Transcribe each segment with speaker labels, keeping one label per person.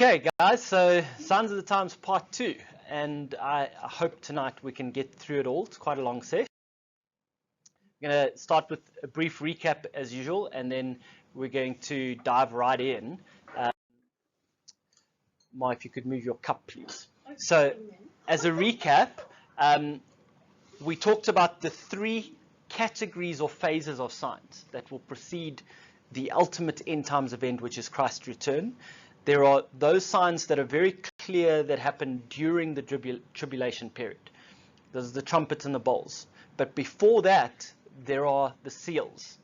Speaker 1: Okay, guys, so Signs of the Times Part 2, and I hope tonight we can get through it all. It's quite a long session. I'm going to start with a brief recap as usual, and then we're going to dive right in. Ma, if you could move your cup, please. So, as a recap, we talked about the three categories or phases of signs that will precede the ultimate end times event, which is Christ's return. There are those signs that are very clear that happen during the tribulation period. Those are the trumpets and the bowls. But before that, there are the seals.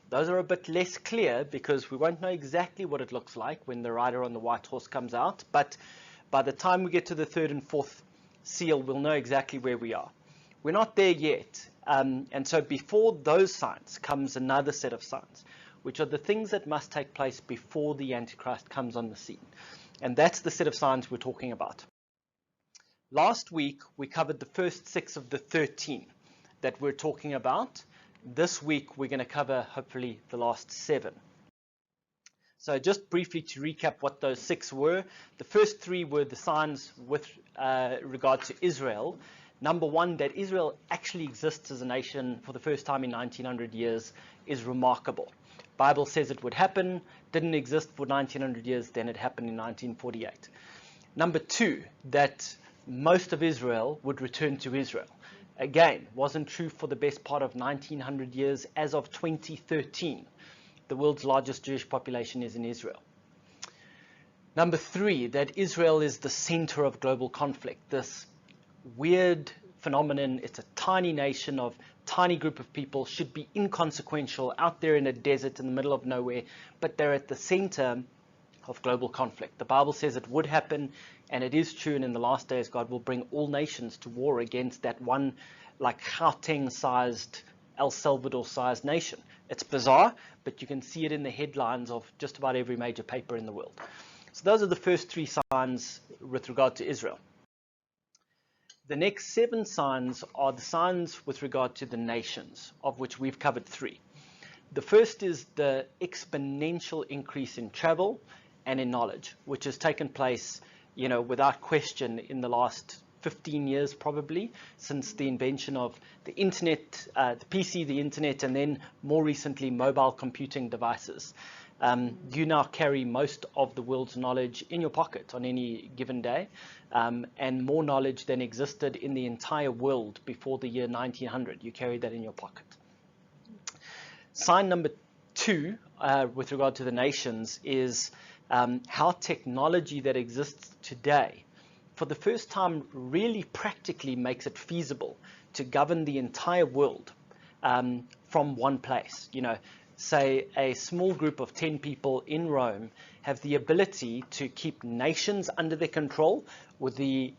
Speaker 1: Those are a bit less clear because we won't know exactly what it looks like when the rider on the white horse comes out. But by the time we get to the third and fourth seal, we'll know exactly where we are. We're not there yet. And so before those signs comes another set of signs, which are the things that must take place before the Antichrist comes on the scene. And that's the set of signs we're talking about. Last week, we covered the first 6 of the 13 that we're talking about. This week, we're going to cover, hopefully, the last 7. So just briefly to recap what those 6 were. The first 3 were the signs with regard to Israel. Number 1, that Israel actually exists as a nation for the first time in 1900 years is remarkable. Bible says it would happen, didn't exist for 1900 years, then it happened in 1948. Number 2, that most of Israel would return to Israel. Again, wasn't true for the best part of 1900 years. As of 2013, the world's largest Jewish population is in Israel. Number 3, that Israel is the center of global conflict. This weird phenomenon, it's a tiny nation of tiny group of people, should be inconsequential out there in a desert in the middle of nowhere, but they're at the center of global conflict. The Bible says it would happen, and it is true, and in the last days God will bring all nations to war against that one like Gauteng-sized, El Salvador-sized nation. It's bizarre, but you can see it in the headlines of just about every major paper in the world. So those are the first 3 signs with regard to Israel. The next 7 signs are the signs with regard to the nations, of which we've covered 3. The first is the exponential increase in travel and in knowledge, which has taken place, without question in the last 15 years probably, since the invention of the internet, the PC, the internet, and then more recently mobile computing devices. You now carry most of the world's knowledge in your pocket on any given day, and more knowledge than existed in the entire world before the year 1900. You carry that in your pocket. Sign number 2, with regard to the nations, is how technology that exists today, for the first time, really practically makes it feasible to govern the entire world from one place. Say a small group of 10 people in Rome have the ability to keep nations under their control with the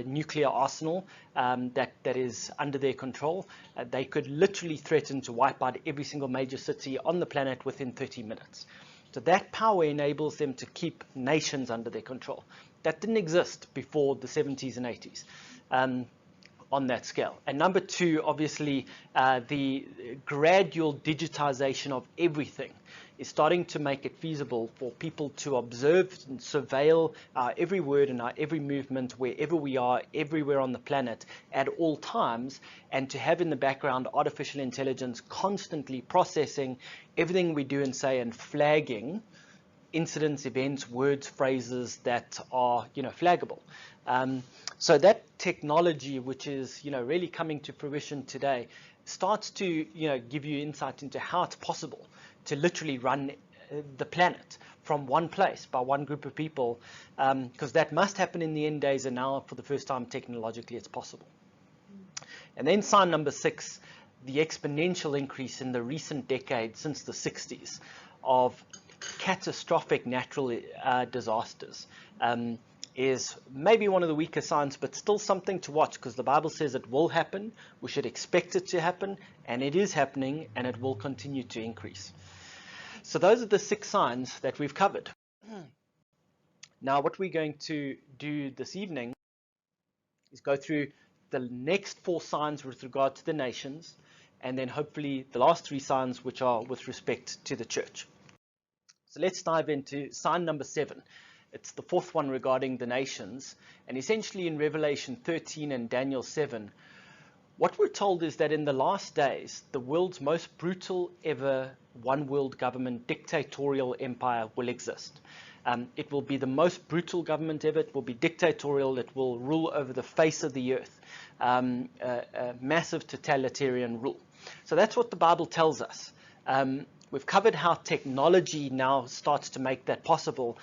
Speaker 1: nuclear arsenal that is under their control. They could literally threaten to wipe out every single major city on the planet within 30 minutes. So that power enables them to keep nations under their control. That didn't exist before the 70s and 80s. On that scale. And number 2, obviously, the gradual digitization of everything is starting to make it feasible for people to observe and surveil our every word and our every movement wherever we are, everywhere on the planet at all times, and to have in the background artificial intelligence constantly processing everything we do and say and flagging incidents, events, words, phrases that are, flaggable. So that technology, which is, really coming to fruition today, starts to, give you insight into how it's possible to literally run the planet from one place by one group of people, because that must happen in the end days, and now for the first time technologically it's possible. And then sign number 6, the exponential increase in the recent decade since the 60s of catastrophic natural disasters. Is maybe one of the weaker signs, but still something to watch, because the Bible says it will happen. We should expect it to happen, and it is happening, and it will continue to increase. So those are the 6 signs that we've covered. Now what we're going to do this evening is go through the next 4 signs with regard to the nations, and then hopefully the last 3 signs which are with respect to the church. So let's dive into sign number 7. It's the fourth one regarding the nations. And essentially in Revelation 13 and Daniel 7, what we're told is that in the last days, the world's most brutal ever one world government dictatorial empire will exist. It will be the most brutal government ever. It will be dictatorial. It will rule over the face of the earth. A massive totalitarian rule. So that's what the Bible tells us. We've covered how technology now starts to make that possible.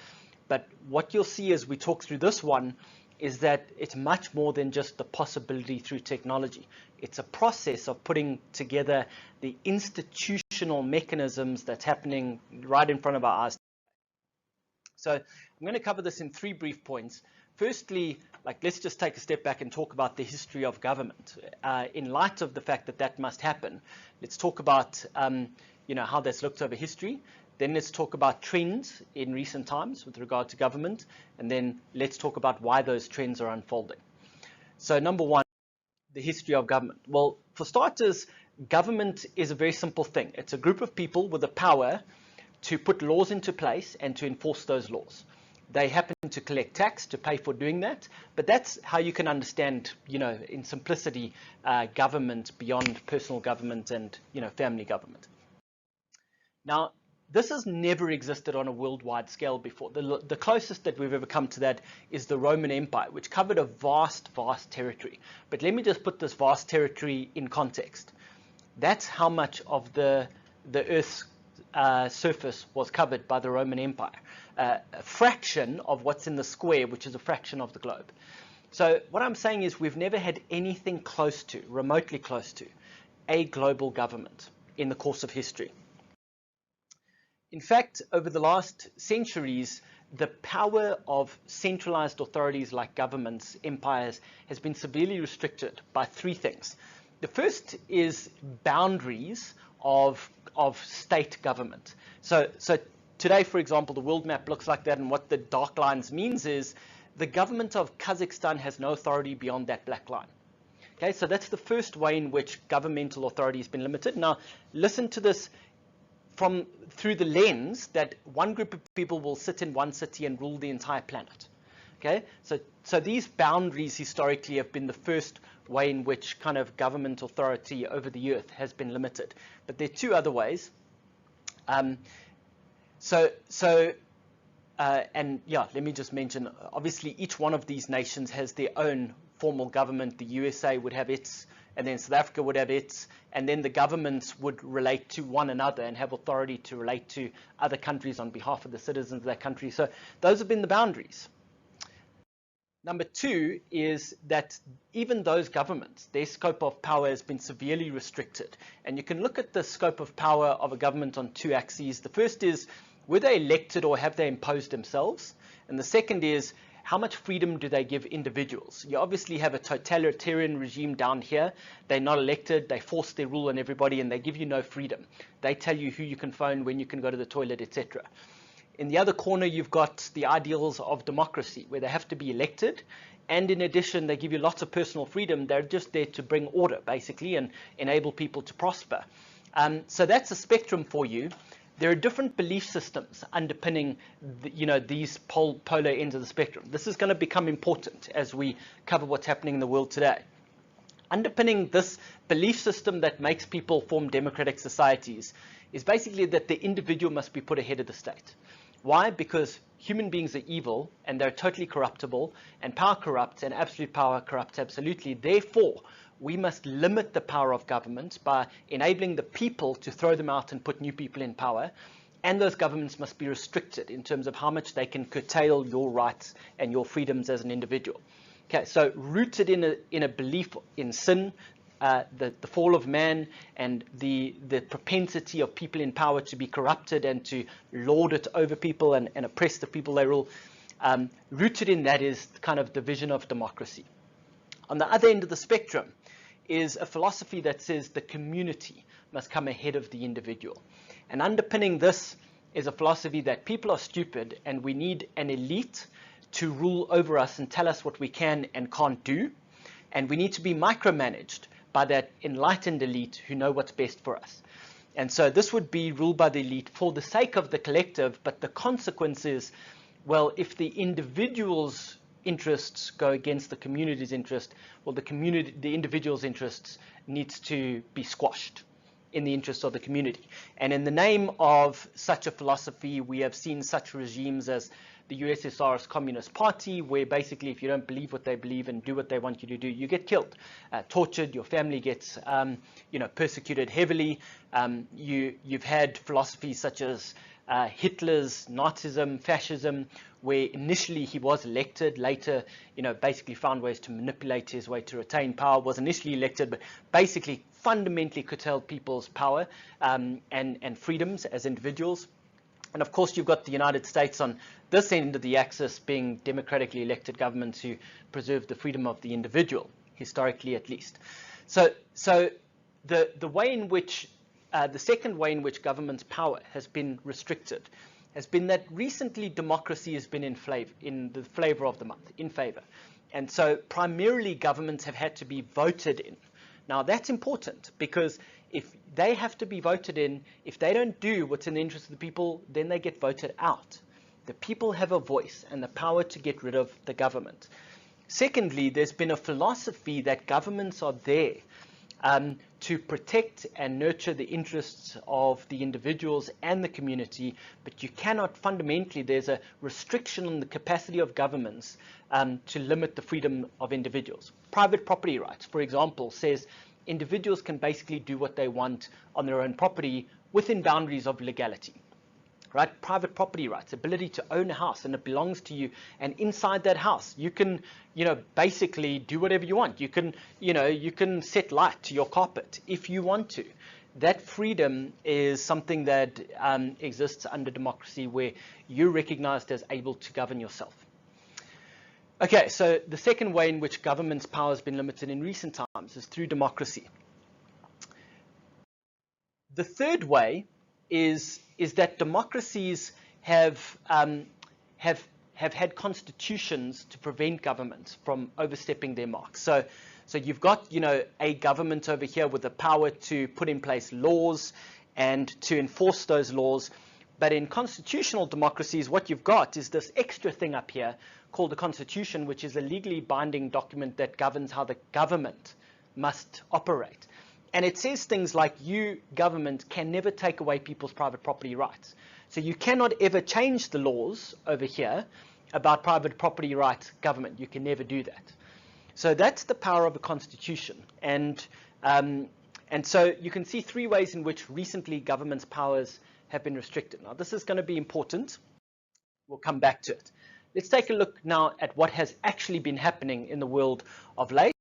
Speaker 1: But what you'll see as we talk through this one is that it's much more than just the possibility through technology. It's a process of putting together the institutional mechanisms that's happening right in front of our eyes. So I'm going to cover this in 3 brief points. Firstly, let's just take a step back and talk about the history of government. In light of the fact that that must happen, let's talk about how that's looked over history. Then let's talk about trends in recent times with regard to government. And then let's talk about why those trends are unfolding. So number one, the history of government. Well, for starters, government is a very simple thing. It's a group of people with the power to put laws into place and to enforce those laws. They happen to collect tax to pay for doing that, but that's how you can understand, in simplicity, government beyond personal government and, family government. Now, this has never existed on a worldwide scale before. The closest that we've ever come to that is the Roman Empire, which covered a vast, vast territory. But let me just put this vast territory in context. That's how much of the Earth's surface was covered by the Roman Empire. A fraction of what's in the square, which is a fraction of the globe. So what I'm saying is we've never had anything close to, remotely close to, a global government in the course of history. In fact, over the last centuries, the power of centralized authorities like governments, empires, has been severely restricted by 3 things. The first is boundaries of state government. So today, for example, the world map looks like that, and what the dark lines means is the government of Kazakhstan has no authority beyond that black line. Okay, so that's the first way in which governmental authority has been limited. Now, listen to this through the lens that one group of people will sit in one city and rule the entire planet. Okay, so these boundaries historically have been the first way in which kind of government authority over the earth has been limited. But there are 2 other ways. And yeah, let me just mention, obviously each one of these nations has their own formal government. The USA would have its, and then South Africa would have its, and then the governments would relate to one another and have authority to relate to other countries on behalf of the citizens of that country. So those have been the boundaries. Number 2 is that even those governments, their scope of power has been severely restricted. And you can look at the scope of power of a government on 2 axes. The first is, were they elected or have they imposed themselves? And the second is, how much freedom do they give individuals? You obviously have a totalitarian regime down here. They're not elected. They force their rule on everybody, and they give you no freedom. They tell you who you can phone, when you can go to the toilet, etc. In the other corner, you've got the ideals of democracy, where they have to be elected. And in addition, they give you lots of personal freedom. They're just there to bring order, basically, and enable people to prosper. So that's a spectrum for you. There are different belief systems underpinning these polar ends of the spectrum. This is going to become important as we cover what's happening in the world today. Underpinning this belief system that makes people form democratic societies is basically that the individual must be put ahead of the state. Why? Because human beings are evil and they're totally corruptible, and power corrupts and absolute power corrupts absolutely. Therefore, we must limit the power of government by enabling the people to throw them out and put new people in power. And those governments must be restricted in terms of how much they can curtail your rights and your freedoms as an individual. Okay, so rooted in a belief in sin, the fall of man, and the propensity of people in power to be corrupted and to lord it over people and oppress the people they rule. Rooted in that is kind of the vision of democracy. On the other end of the spectrum is a philosophy that says the community must come ahead of the individual. And underpinning this is a philosophy that people are stupid and we need an elite to rule over us and tell us what we can and can't do. And we need to be micromanaged by that enlightened elite who know what's best for us. And so this would be ruled by the elite for the sake of the collective, but the consequence is well, if the individual's interests go against the community's interest, well, the individual's interests needs to be squashed in the interest of the community. And in the name of such a philosophy, we have seen such regimes as the USSR's Communist Party, where basically if you don't believe what they believe and do what they want you to do, you get killed, tortured, your family gets persecuted heavily. You've had philosophies such as Hitler's Nazism, fascism, where initially he was elected, later, basically found ways to manipulate his way to retain power, was initially elected, but basically fundamentally curtailed people's power and freedoms as individuals. And of course, you've got the United States on this end of the axis being democratically elected governments who preserve the freedom of the individual, historically at least. So the way in which the second way in which government's power has been restricted has been that recently democracy has been in the flavor of the month, in favor. And so primarily governments have had to be voted in. Now that's important because if they have to be voted in, if they don't do what's in the interest of the people, then they get voted out. The people have a voice and the power to get rid of the government. Secondly, there's been a philosophy that governments are there to protect and nurture the interests of the individuals and the community, but you cannot fundamentally, there's a restriction on the capacity of governments to limit the freedom of individuals. Private property rights, for example, says individuals can basically do what they want on their own property within boundaries of legality. Right? Private property rights, ability to own a house and it belongs to you, and inside that house you can basically do whatever you want. You can set light to your carpet if you want to. That freedom is something that exists under democracy, where you're recognized as able to govern yourself. Okay, so the second way in which government's power has been limited in recent times is through democracy. The third way is that democracies have had constitutions to prevent governments from overstepping their marks. So you've got a government over here with the power to put in place laws and to enforce those laws. But in constitutional democracies, what you've got is this extra thing up here called the Constitution, which is a legally binding document that governs how the government must operate. And it says things like you, government, can never take away people's private property rights. So you cannot ever change the laws over here about private property rights, government. You can never do that. So that's the power of a constitution. And so you can see three ways in which recently government's powers have been restricted. Now, this is going to be important. We'll come back to it. Let's take a look now at what has actually been happening in the world of late.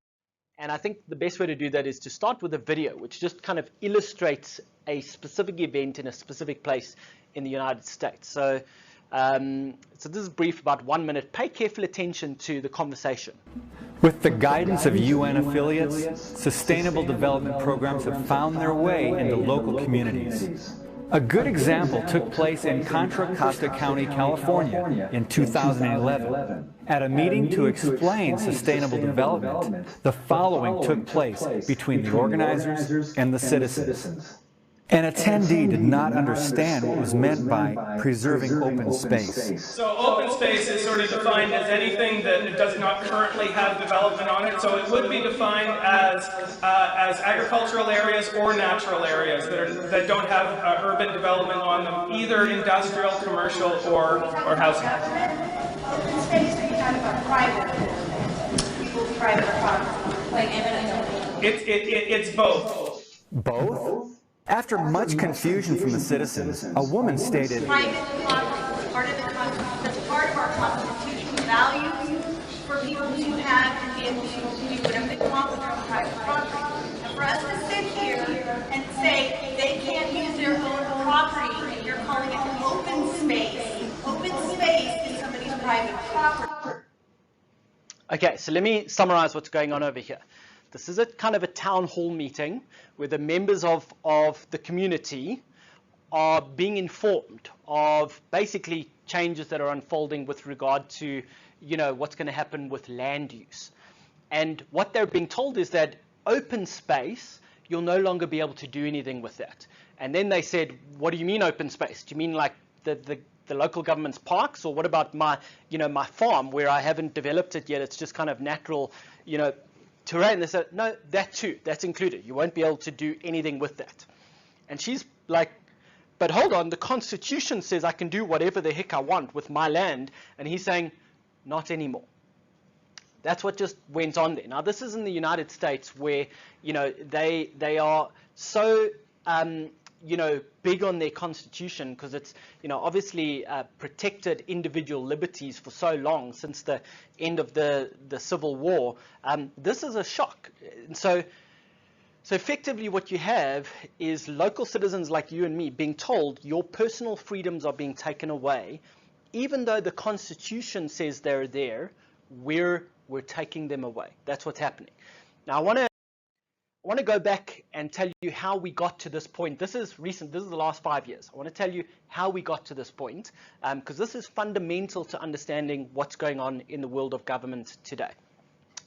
Speaker 1: And I think the best way to do that is to start with a video, which just kind of illustrates a specific event in a specific place in the United States. So this is brief, about 1 minute. Pay careful attention to the conversation.
Speaker 2: With the guidance of UN affiliates, sustainable development programs have found their way into local communities. A good example took place in Contra Costa County, California in 2011. At a meeting to explain sustainable development, the following took place between the organizers and the citizens. An attendee did not understand what was meant by preserving open space.
Speaker 3: So open space is sort of defined as anything that does not currently have development on it. So it would be defined as agricultural areas or natural areas that don't have urban development on them, either industrial, commercial, or housing.
Speaker 4: Open space, are you talking about private? People's private property, like eminent domain?
Speaker 3: It's both.
Speaker 2: Both? After much confusion from the citizens, a woman stated,
Speaker 4: Private property is that's part of our constitutional value for people to have and to do whatever they want with their own private property. And for us to sit here and say they can't use their own property and you're calling it open space is somebody's private property.
Speaker 1: Okay, so let me summarize what's going on over here. This is a kind of a town hall meeting where the members of the community are being informed of basically changes that are unfolding with regard to, what's going to happen with land use. And what they're being told is that open space, you'll no longer be able to do anything with that. And then they said, what do you mean open space? Do you mean like the the local government's parks? Or what about my, my farm where I haven't developed it yet? It's just kind of natural, terrain. They said, no, that too, that's included. You won't be able to do anything with that. And she's like, but hold on, the Constitution says I can do whatever the heck I want with my land. And he's saying, not anymore. That's what just went on there. Now, this is in the United States where, they are so, big on their Constitution because it's, obviously protected individual liberties for so long since the end of the Civil War. This is a shock. And so effectively what you have is local citizens like you and me being told your personal freedoms are being taken away, even though the Constitution says they're there, we're taking them away. That's what's happening. Now, I want to go back and tell you how we got to this point. This is recent. This is the last 5 years. I want to tell you how we got to this point, because this is fundamental to understanding what's going on in the world of government today.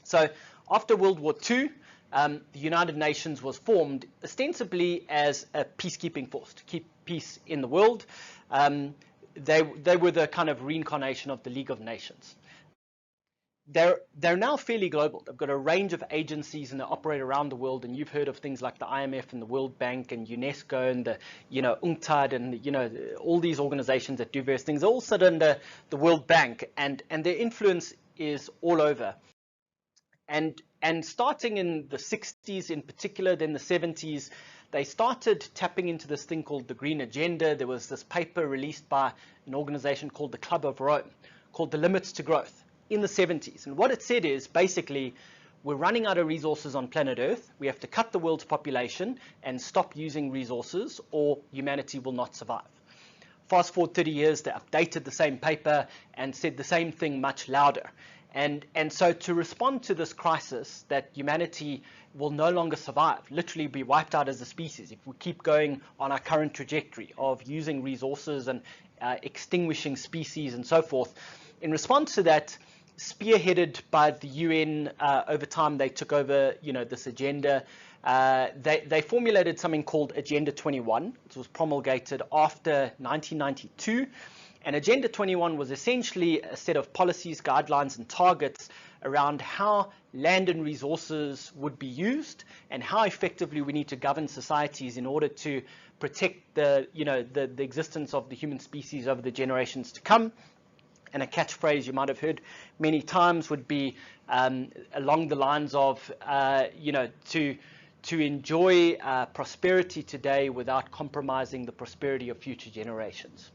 Speaker 1: So after World War II, the United Nations was formed ostensibly as a peacekeeping force to keep peace in the world. They were the kind of reincarnation of the League of Nations. They're now fairly global. They've got a range of agencies and they operate around the world. And you've heard of things like the IMF and the World Bank and UNESCO and the UNCTAD and all these organizations that do various things. They all sit under the World Bank, and their influence is all over. And starting in the 60s in particular, then the 70s, they started tapping into this thing called the Green Agenda. There was this paper released by an organization called the Club of Rome called The Limits to Growth in the 70s. And what it said is basically, we're running out of resources on planet Earth. We have to cut the world's population and stop using resources or humanity will not survive. Fast forward 30 years, they updated the same paper and said the same thing much louder. And so to respond to this crisis that humanity will no longer survive, literally be wiped out as a species if we keep going on our current trajectory of using resources and extinguishing species and so forth, in response to that, spearheaded by the UN, over time they took over, this agenda. They formulated something called Agenda 21, which was promulgated after 1992. And Agenda 21 was essentially a set of policies, guidelines, and targets around how land and resources would be used and how effectively we need to govern societies in order to protect the existence of the human species over the generations to come. And a catchphrase you might have heard many times would be along the lines of, to enjoy prosperity today without compromising the prosperity of future generations.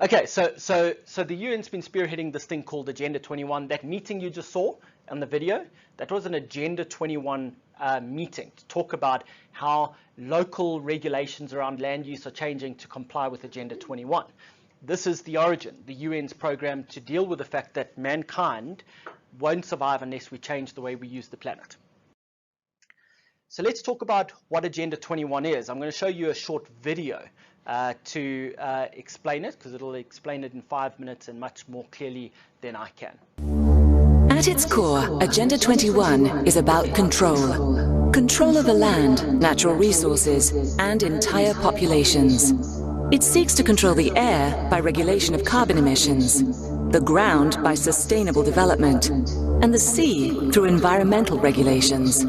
Speaker 1: Okay, so the UN's been spearheading this thing called Agenda 21. That meeting you just saw on the video, that was an Agenda 21 meeting to talk about how local regulations around land use are changing to comply with Agenda 21. This is the origin, the UN's program to deal with the fact that mankind won't survive unless we change the way we use the planet. So let's talk about what Agenda 21 is. I'm going to show you a short video to explain it, because it'll explain it in 5 minutes and much more clearly than I can.
Speaker 5: At its core, Agenda 21 is about control. Control of the land, natural resources, and entire populations. It seeks to control the air by regulation of carbon emissions, the ground by sustainable development, and the sea through environmental regulations.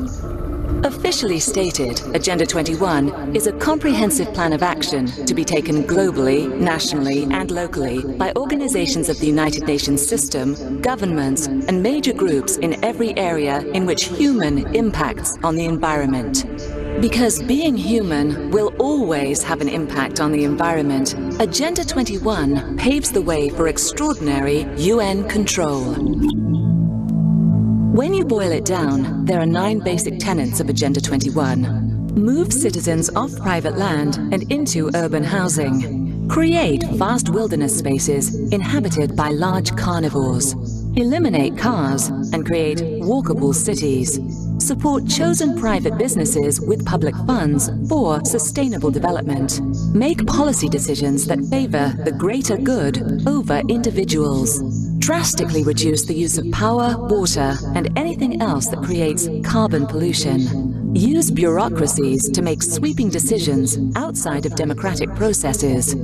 Speaker 5: Officially stated, Agenda 21 is a comprehensive plan of action to be taken globally, nationally, and locally by organizations of the United Nations system, governments, and major groups in every area in which human impacts on the environment. Because being human will always have an impact on the environment, Agenda 21 paves the way for extraordinary UN control. When you boil it down, there are 9 basic tenets of Agenda 21. Move citizens off private land and into urban housing. Create vast wilderness spaces inhabited by large carnivores. Eliminate cars and create walkable cities. Support chosen private businesses with public funds for sustainable development. Make policy decisions that favor the greater good over individuals. Drastically reduce the use of power, water, and anything else that creates carbon pollution. Use bureaucracies to make sweeping decisions outside of democratic processes.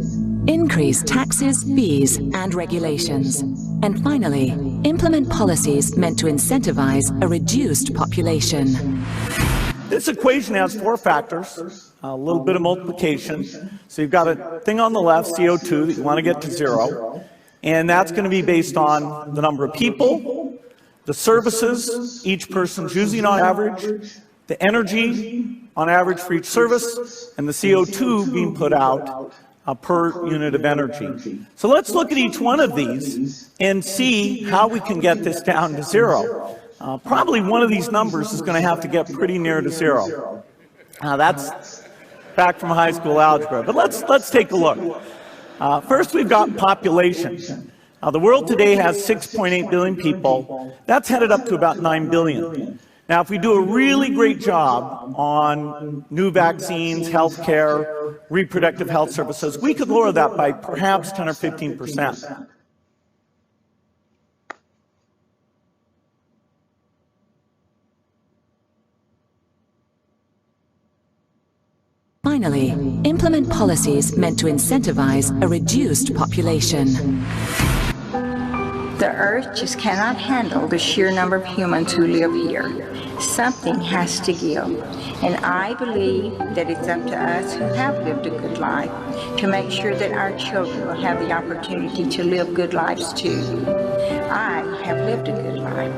Speaker 5: Increase taxes, fees, and regulations. And finally, implement policies meant to incentivize a reduced population.
Speaker 6: This equation has four factors, a little bit of multiplication. So you've got a thing on the left, CO2, that you want to get to zero. And that's going to be based on the number of people, the services each person's using on average, the energy on average for each service, and the CO2 being put out per unit of energy. So let's look at each one of these and see how we can get this down to zero. Probably one of these numbers is going to have to get pretty near to zero. That's back from high school algebra, but let's take a look. First, we've got population. The world today has 6.8 billion people. That's headed up to about 9 billion. Now, if we do a really great job on new vaccines, healthcare, reproductive health services, we could lower that by perhaps 10 or 15%.
Speaker 5: Finally, implement policies meant to incentivize a reduced population.
Speaker 7: The Earth just cannot handle the sheer number of humans who live here. Something has to give. And I believe that it's up to us who have lived a good life to make sure that our children will have the opportunity to live good lives too. I have lived a good life.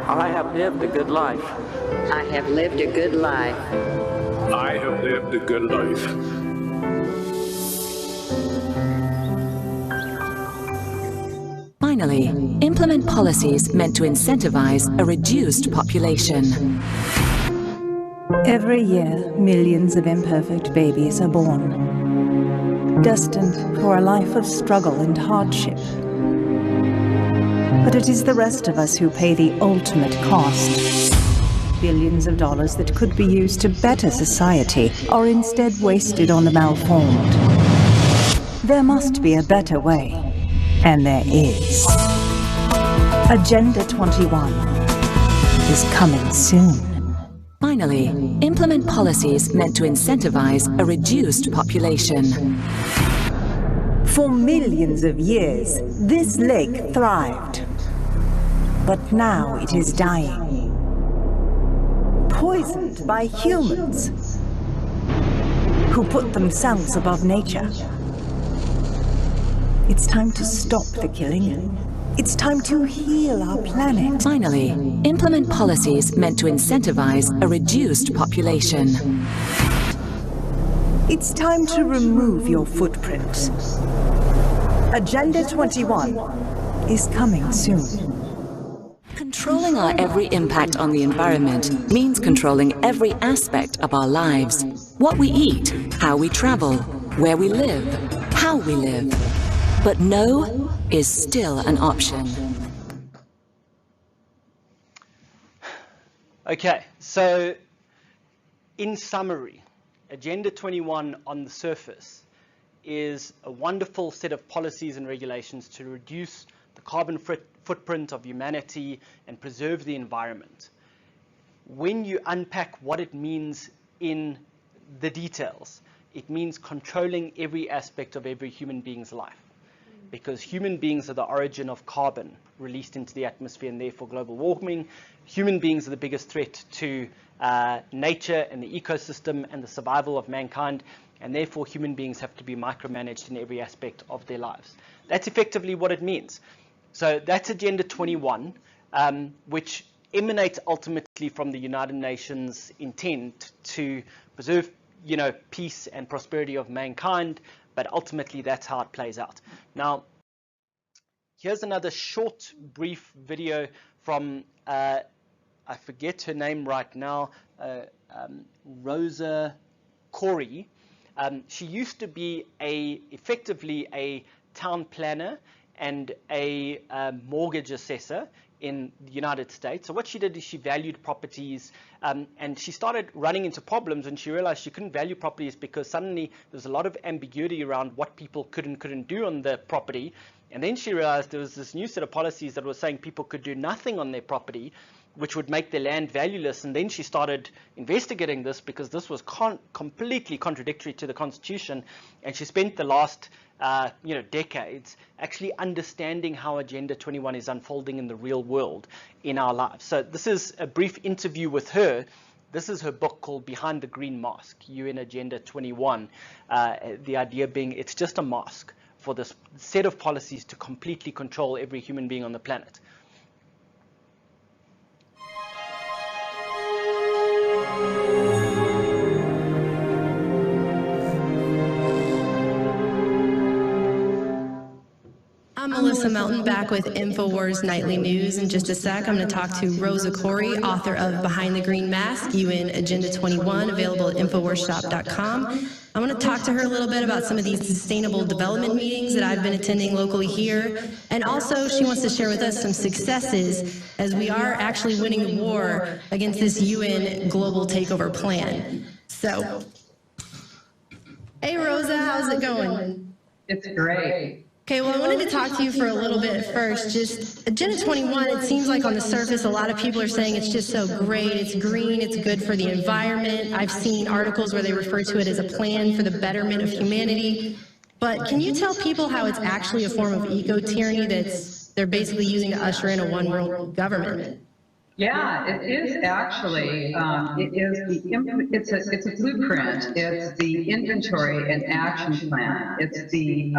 Speaker 8: I have lived a good life.
Speaker 9: I have lived a good life.
Speaker 10: I have lived a good life.
Speaker 5: Finally, implement policies meant to incentivize a reduced population.
Speaker 11: Every year, millions of imperfect babies are born, destined for a life of struggle and hardship. But it is the rest of us who pay the ultimate cost. Billions of dollars that could be used to better society are instead wasted on the malformed. There must be a better way, and there is. Agenda 21 is coming soon.
Speaker 5: Finally, implement policies meant to incentivize a reduced population.
Speaker 11: For millions of years, this lake thrived. But now it is dying. Poisoned by humans who put themselves above nature. It's time to stop the killing. It's time to heal our planet.
Speaker 5: Finally, implement policies meant to incentivize a reduced population.
Speaker 11: It's time to remove your footprint. Agenda 21 is coming soon.
Speaker 5: Controlling our every impact on the environment means controlling every aspect of our lives. What we eat, how we travel, where we live, how we live. But no is still an option.
Speaker 1: Okay, so in summary, Agenda 21 on the surface is a wonderful set of policies and regulations to reduce the carbon footprint of humanity and preserve the environment. When you unpack what it means in the details, it means controlling every aspect of every human being's life. Because human beings are the origin of carbon released into the atmosphere and therefore global warming. Human beings are the biggest threat to nature and the ecosystem and the survival of mankind, and therefore human beings have to be micromanaged in every aspect of their lives. That's effectively what it means. So that's Agenda 21, which emanates ultimately from the United Nations intent to preserve, peace and prosperity of mankind, but ultimately that's how it plays out. Now, here's another short, brief video from, I forget her name right now, Rosa Corey. She used to be effectively a town planner and a mortgage assessor in the United States. So what she did is she valued properties, and she started running into problems when she realized she couldn't value properties because suddenly there's a lot of ambiguity around what people could and couldn't do on the property. And then she realized there was this new set of policies that was saying people could do nothing on their property. which would make the land valueless. And then she started investigating this because this was completely contradictory to the Constitution. And she spent the last decades actually understanding how Agenda 21 is unfolding in the real world in our lives. So this is a brief interview with her. This is her book called Behind the Green Mask, UN Agenda 21. The idea being it's just a mask for this set of policies to completely control every human being on the planet.
Speaker 12: I'm Melissa Melton, back with InfoWars Nightly News. In just a sec, I'm going to talk to Rosa Corey, author of Behind the Green Mask, UN Agenda 21, available at InfoWarsShop.com. I want to talk to her a little bit about some of these sustainable development meetings that I've been attending locally here. And also, she wants to share with us some successes as we are actually winning the war against this UN global takeover plan. So, hey Rosa, how's it going?
Speaker 13: It's great.
Speaker 12: Okay, well, I wanted to talk to you for a little bit first. Just Agenda 21, it seems like on the surface, a lot of people are saying it's just so great, it's green, it's good for the environment. I've seen articles where they refer to it as a plan for the betterment of humanity. But can you tell people how it's actually a form of eco-tyranny they're basically using to usher in a one-world government?
Speaker 13: Yeah, it is actually. It's a blueprint. It's the inventory and action plan. It's the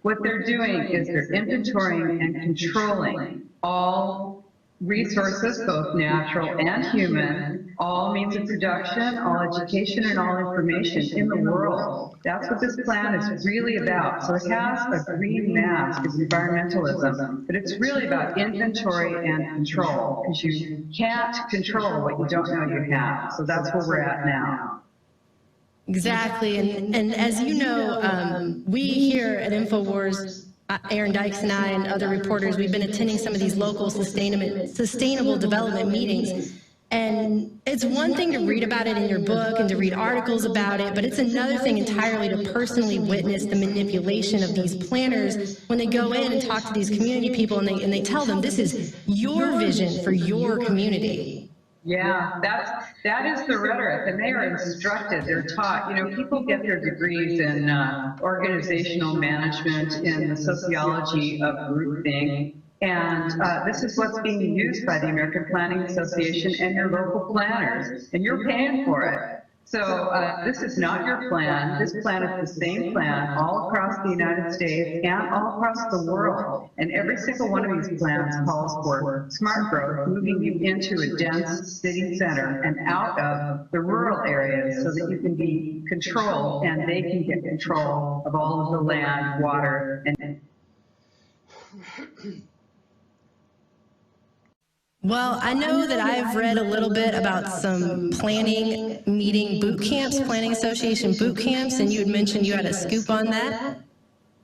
Speaker 13: what they're doing is they're inventorying and controlling all resources, both natural and human, all means of production, all education, and all information in the world. That's what this plan is really about. So it has a green mask of environmentalism, but it's really about inventory and control, because you can't control what you don't know you have. So that's where we're at now.
Speaker 12: Exactly, and as you know, we here at InfoWars, Aaron Dykes and I and other reporters, we've been attending some of these local sustainable development meetings. And it's one thing to read about it in your book and to read articles about it, but it's another thing entirely to personally witness the manipulation of these planners when they go in and talk to these community people and they tell them this is your vision for your community.
Speaker 13: Yeah, that is the rhetoric, and they are instructed, they're taught. You know, people get their degrees in organizational management, in the sociology of groupthink, and this is what's being used by the American Planning Association and your local planners, and you're paying for it. So this is not your plan. This plan is the same plan all across the United States and all across the world. And every single one of these plans calls for smart growth, moving you into a dense city center and out of the rural areas so that you can be controlled and they can get control of all of the land, water, and
Speaker 12: Well, I know that I've read a little bit about some planning association boot camps, and you had mentioned you had a scoop on that.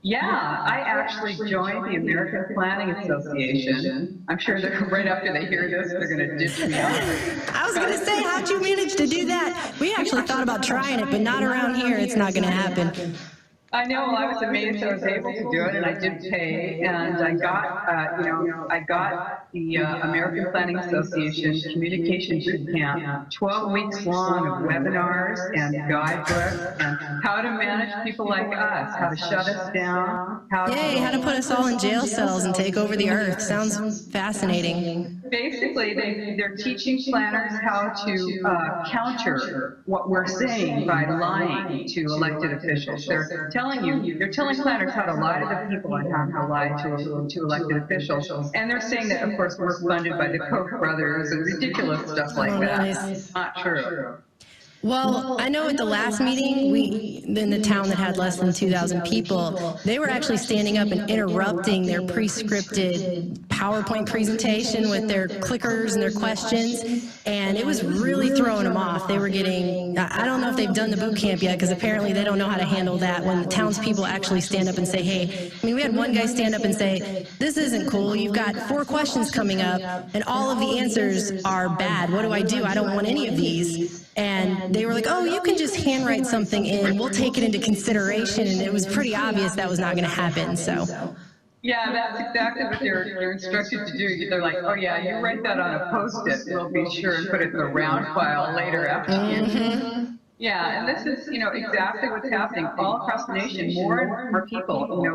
Speaker 13: Yeah, I actually joined the American Planning Association. I'm sure that right after they hear this, they're going to ditch me out.
Speaker 12: I was going to say, how'd you manage to do that? We actually thought about trying it, but not around here. It's not going to happen.
Speaker 13: I know. I was amazed I was able to do it, and I did pay, and I got, I got the American Planning Association Communication Boot Camp, 12 weeks long of webinars and guidebooks, and how to manage people like us, how to shut us down, how
Speaker 12: to put us all in jail cells and take over the earth. Sounds fascinating.
Speaker 13: Basically, they're teaching planners how to counter what we're saying by lying to elected officials. They're telling planners how to lie to the people and how to lie to elected officials. And they're saying that, of course, we're funded by the Koch brothers and ridiculous stuff like that. It's not true.
Speaker 12: Well, I know at the last meeting, in the town that had less than 2,000 people, they were actually standing up and interrupting their pre-scripted PowerPoint presentation with their clickers and their questions, and it was really throwing them off. They were getting, I don't know if they've done the boot camp yet, because apparently they don't know how to handle that when the townspeople actually stand up and say, hey, I mean, we had one guy stand up and say, this isn't cool, you've got 4 questions coming up, and all of the answers are bad. What do? I don't want any of these. And they were like, oh, you can just handwrite something in, we'll take it into consideration, and it was pretty obvious that was not going to happen. So
Speaker 13: Yeah, that's exactly what you're instructed to do. They're like, oh yeah, you write that on a Post-it. We'll be sure and put it in the round file later after you. Yeah, and this is, exactly what's happening all across the nation. More and more people,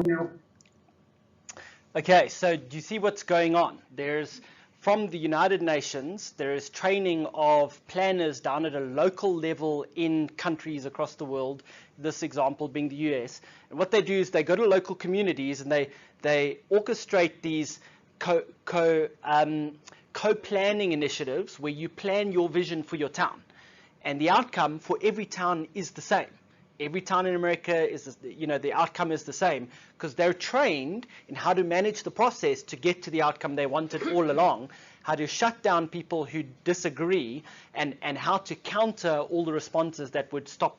Speaker 1: Okay, so do you see what's going on? There's, from the United Nations, there is training of planners down at a local level in countries across the world, this example being the US. And what they do is they go to local communities and they orchestrate these co-planning initiatives where you plan your vision for your town. And the outcome for every town is the same. Every town in America is, the outcome is the same because they're trained in how to manage the process to get to the outcome they wanted all along, how to shut down people who disagree, and how to counter all the responses that would stop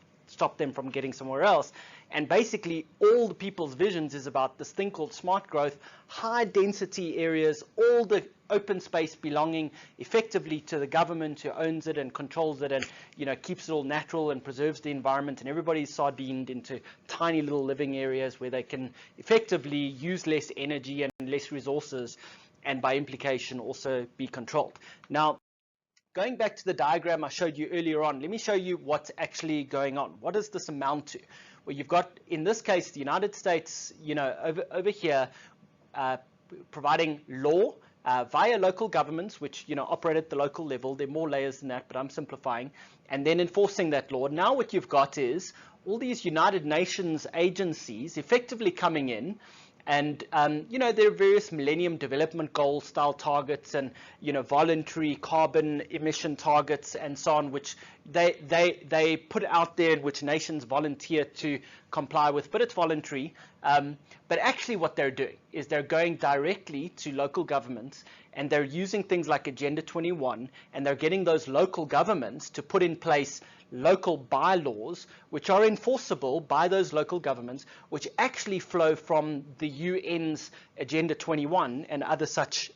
Speaker 1: them from getting somewhere else. And basically, all the people's visions is about this thing called smart growth, high density areas, all the open space belonging effectively to the government who owns it and controls it and keeps it all natural and preserves the environment, and everybody's sardined into tiny little living areas where they can effectively use less energy and less resources, and by implication also be controlled. Now, going back to the diagram I showed you earlier on, let me show you what's actually going on. What does this amount to? Well, you've got, in this case, the United States, over here, providing law via local governments, which, operate at the local level. There are more layers than that, but I'm simplifying. And then enforcing that law. Now what you've got is all these United Nations agencies effectively coming in. And, there are various Millennium Development Goal style targets and, voluntary carbon emission targets and so on, which they put out there, which nations volunteer to comply with, but it's voluntary. But actually what they're doing is they're going directly to local governments, and they're using things like Agenda 21, and they're getting those local governments to put in place local bylaws which are enforceable by those local governments, which actually flow from the UN's Agenda 21 and other such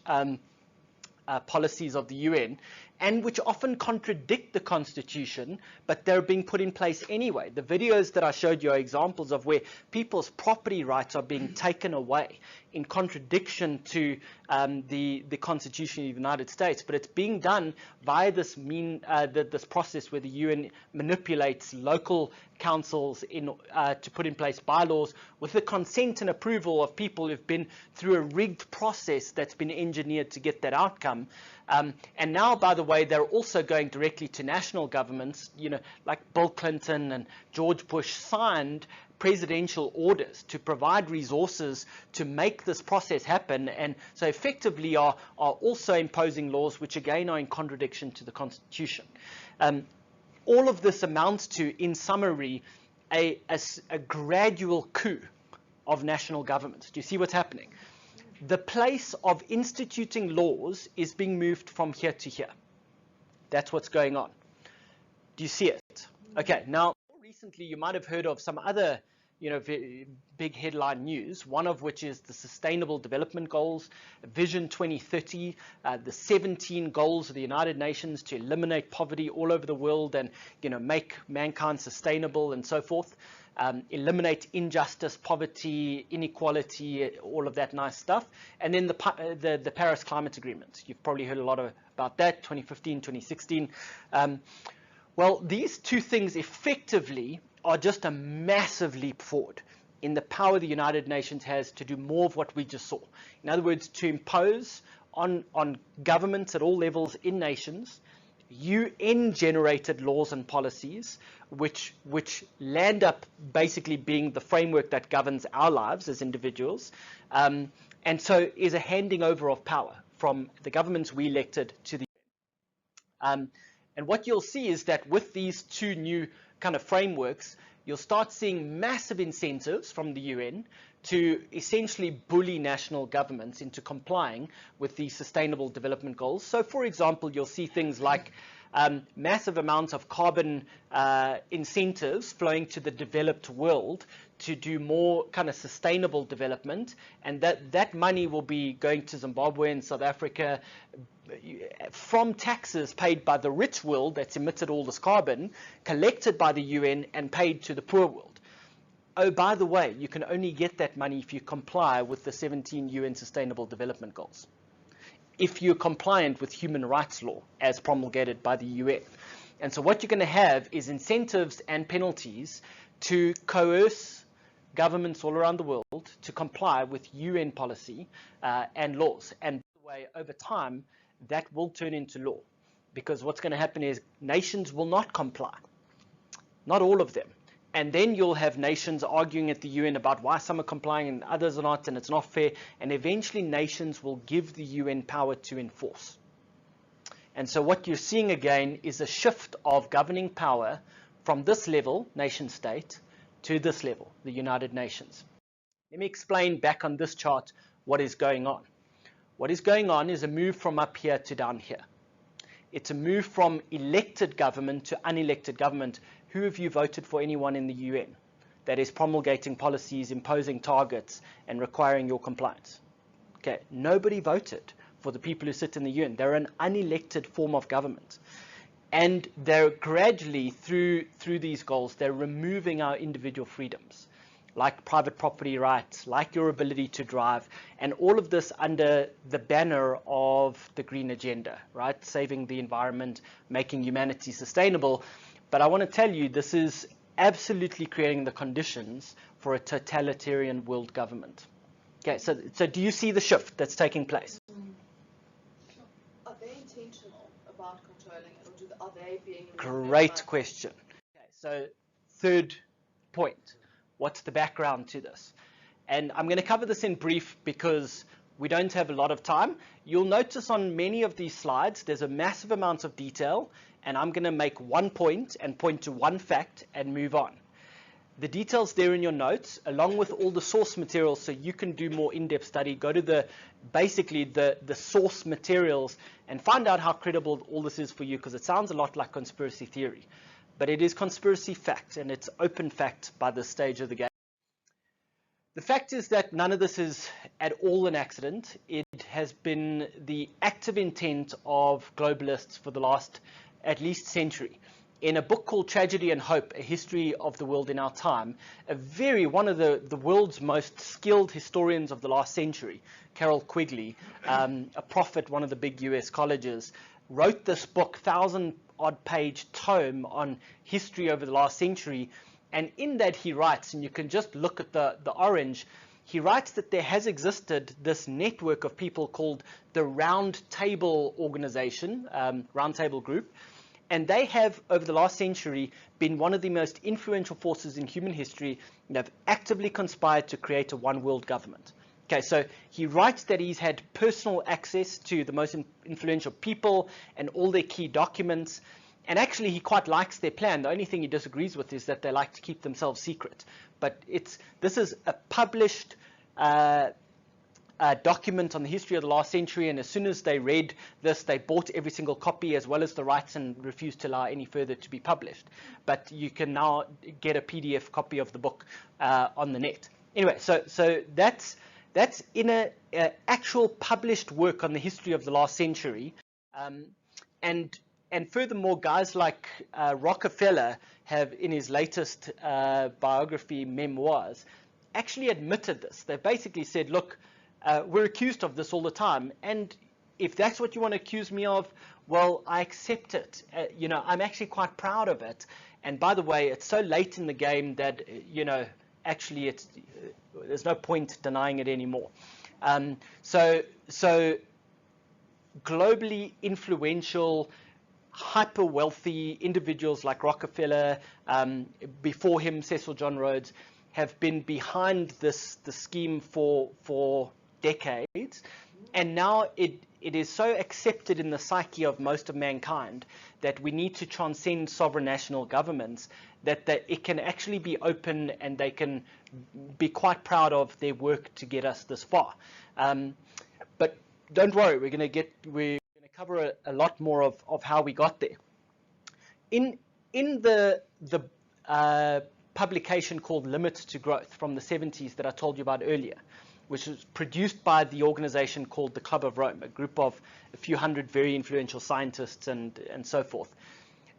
Speaker 1: policies of the UN, and which often contradict the Constitution, but they're being put in place anyway. The videos that I showed you are examples of where people's property rights are being taken away in contradiction to the Constitution of the United States, but it's being done via this this process where the UN manipulates local councils to put in place bylaws with the consent and approval of people who've been through a rigged process that's been engineered to get that outcome. And now, by the way, they're also going directly to national governments, like Bill Clinton and George Bush signed presidential orders to provide resources to make this process happen, and so effectively are also imposing laws which again are in contradiction to the Constitution. All of this amounts to, in summary, a gradual coup of national governments. Do you see what's happening? The place of instituting laws is being moved from here to here. That's what's going on. Do you see it? Okay, now, recently you might have heard of some other big headline news, one of which is the Sustainable Development Goals, Vision 2030, the 17 goals of the United Nations to eliminate poverty all over the world and make mankind sustainable and so forth, eliminate injustice, poverty, inequality, all of that nice stuff, and then the Paris Climate Agreement. You've probably heard a lot about that, 2015, 2016. Well, these two things effectively are just a massive leap forward in the power the United Nations has to do more of what we just saw. In other words, to impose on governments at all levels in nations UN-generated laws and policies which land up basically being the framework that governs our lives as individuals, and so is a handing over of power from the governments we elected to the UN. And what you'll see is that with these two new kind of frameworks, you'll start seeing massive incentives from the UN to essentially bully national governments into complying with the Sustainable Development Goals. So, for example, you'll see things like massive amounts of carbon incentives flowing to the developed world to do more kind of sustainable development, and that money will be going to Zimbabwe and South Africa from taxes paid by the rich world that's emitted all this carbon, collected by the UN and paid to the poor world. oh, by the way, you can only get that money if you comply with the 17 UN Sustainable Development Goals, if you're compliant with human rights law as promulgated by the UN. And so what you're going to have is incentives and penalties to coerce governments all around the world to comply with UN policy and laws. And by the way, over time, that will turn into law, because what's going to happen is nations will not comply, not all of them. And then you'll have nations arguing at the UN about why some are complying and others are not, and it's not fair. And eventually nations will give the UN power to enforce. And so what you're seeing again is a shift of governing power from this level, nation state, to this level, the United Nations. Let me explain back on this chart what is going on. What is going on is a move from up here to down here. It's a move from elected government to unelected government. Who have you voted for anyone in the UN that is promulgating policies, imposing targets, and requiring your compliance? Okay, nobody voted for the people who sit in the UN. They're an unelected form of government. And they're gradually, through these goals, they're removing our individual freedoms, like private property rights, like your ability to drive, and all of this under the banner of the green agenda, right? Saving the environment, making humanity sustainable. But I want to tell you, this is absolutely creating the conditions for a totalitarian world government. Okay, so do you see the shift that's taking place?
Speaker 14: Are they intentional about controlling it, or are they being...
Speaker 1: Great question. Okay, so third point, what's the background to this? And I'm going to cover this in brief because we don't have a lot of time. You'll notice on many of these slides, there's a massive amount of detail, and I'm going to make one point and point to one fact and move on. The details there in your notes, along with all the source materials, so you can do more in-depth study, go to basically the source materials and find out how credible all this is for you, because it sounds a lot like conspiracy theory. But it is conspiracy fact, and it's open fact by this stage of the game. The fact is that none of this is at all an accident. It has been the active intent of globalists for the last at least century. In a book called Tragedy and Hope, A History of the World in Our Time, one of the world's most skilled historians of the last century, Carol Quigley, a prof at one of the big US colleges, wrote this book, 1,000-odd page tome on history over the last century. And in that he writes, and you can just look at the orange, he writes that there has existed this network of people called the Round Table Organization, Round Table Group. And they have, over the last century, been one of the most influential forces in human history and have actively conspired to create a one world government. Okay, so he writes that he's had personal access to the most influential people and all their key documents. And actually, he quite likes their plan. The only thing he disagrees with is that they like to keep themselves secret. But this is a published document on the history of the last century, and as soon as they read this, they bought every single copy as well as the rights and refused to allow any further to be published. But you can now get a PDF copy of the book on the net. Anyway, so that's in a actual published work on the history of the last century, and furthermore, guys like Rockefeller have, in his latest biography, Memoirs, actually admitted this. They basically said, look, we're accused of this all the time, and if that's what you want to accuse me of, well, I accept it. I'm actually quite proud of it. And by the way, it's so late in the game that, actually there's no point denying it anymore. So globally influential, hyper wealthy individuals like Rockefeller, before him Cecil John Rhodes, have been behind the scheme for decades, and now it is so accepted in the psyche of most of mankind that we need to transcend sovereign national governments, that it can actually be open and they can be quite proud of their work to get us this far. But don't worry, we're going to cover a lot more of how we got there. In the publication called Limits to Growth from the 70s that I told you about earlier, which was produced by the organization called the Club of Rome, a group of a few hundred very influential scientists and so forth.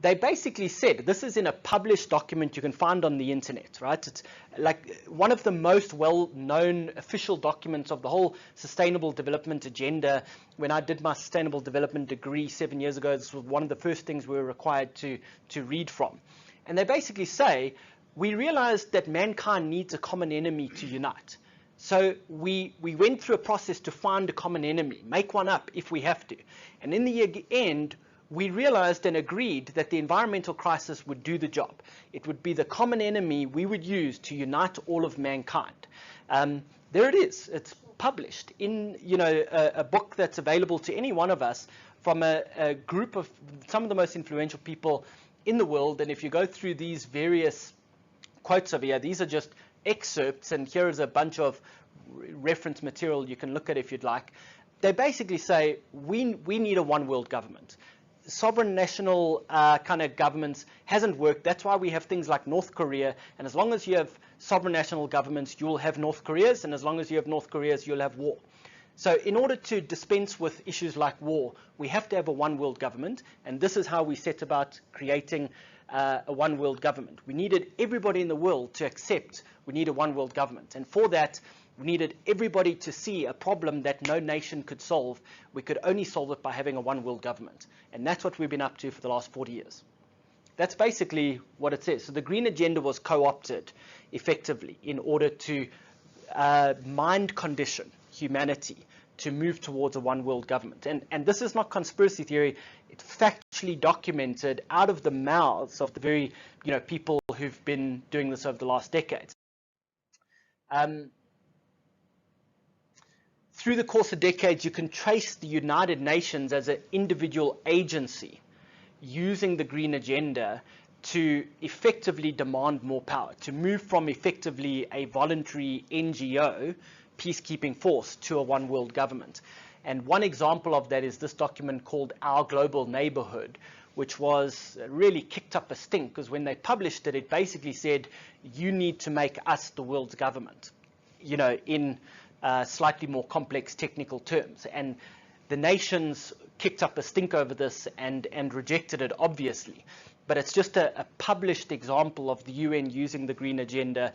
Speaker 1: they basically said, this is in a published document you can find on the internet, right? It's like one of the most well-known official documents of the whole Sustainable Development Agenda. When I did my Sustainable Development degree 7 years ago, this was one of the first things we were required to read from. And they basically say, we realized that mankind needs a common enemy to unite. So we went through a process to find a common enemy, make one up if we have to. And in the end, we realized and agreed that the environmental crisis would do the job. It would be the common enemy we would use to unite all of mankind. There it is. It's published in a book that's available to any one of us from a group of some of the most influential people in the world. And if you go through these various quotes over here, these are just excerpts, and here is a bunch of reference material you can look at if you'd like. They basically say we need a one world government. Sovereign national kind of governments hasn't worked. That's why we have things like North Korea. And as long as you have sovereign national governments, you will have North Koreas. And as long as you have North Koreas, you'll have war. So in order to dispense with issues like war, we have to have a one world government. And this is how we set about creating a one world government. We needed everybody in the world to accept we need a one world government. And for that, we needed everybody to see a problem that no nation could solve. We could only solve it by having a one world government. And that's what we've been up to for the last 40 years. That's basically what it says. So the Green Agenda was co-opted effectively in order to mind condition humanity to move towards a one world government. And this is not conspiracy theory. It's factually documented out of the mouths of the very people who've been doing this over the last decades. Through the course of decades, you can trace the United Nations as an individual agency using the Green Agenda to effectively demand more power, to move from effectively a voluntary NGO, peacekeeping force, to a one world government. And one example of that is this document called Our Global Neighborhood, which was really kicked up a stink because when they published it, it basically said, you need to make us the world's government, in slightly more complex technical terms. And the nations kicked up a stink over this and rejected it, obviously. But it's just a published example of the UN using the Green Agenda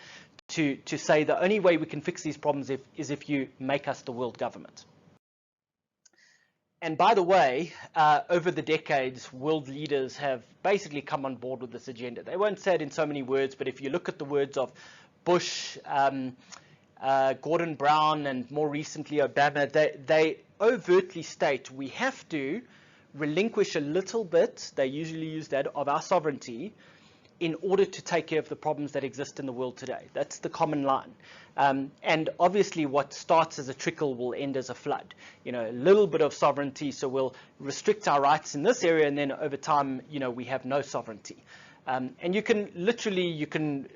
Speaker 1: to say the only way we can fix these problems is if you make us the world government. And by the way, over the decades, world leaders have basically come on board with this agenda. They won't say it in so many words, but if you look at the words of Bush, Gordon Brown, and more recently Obama, they overtly state we have to relinquish a little bit, they usually use that, of our sovereignty in order to take care of the problems that exist in the world today. That's the common line. And obviously what starts as a trickle will end as a flood. A little bit of sovereignty, so we'll restrict our rights in this area, and then over time, we have no sovereignty. And you can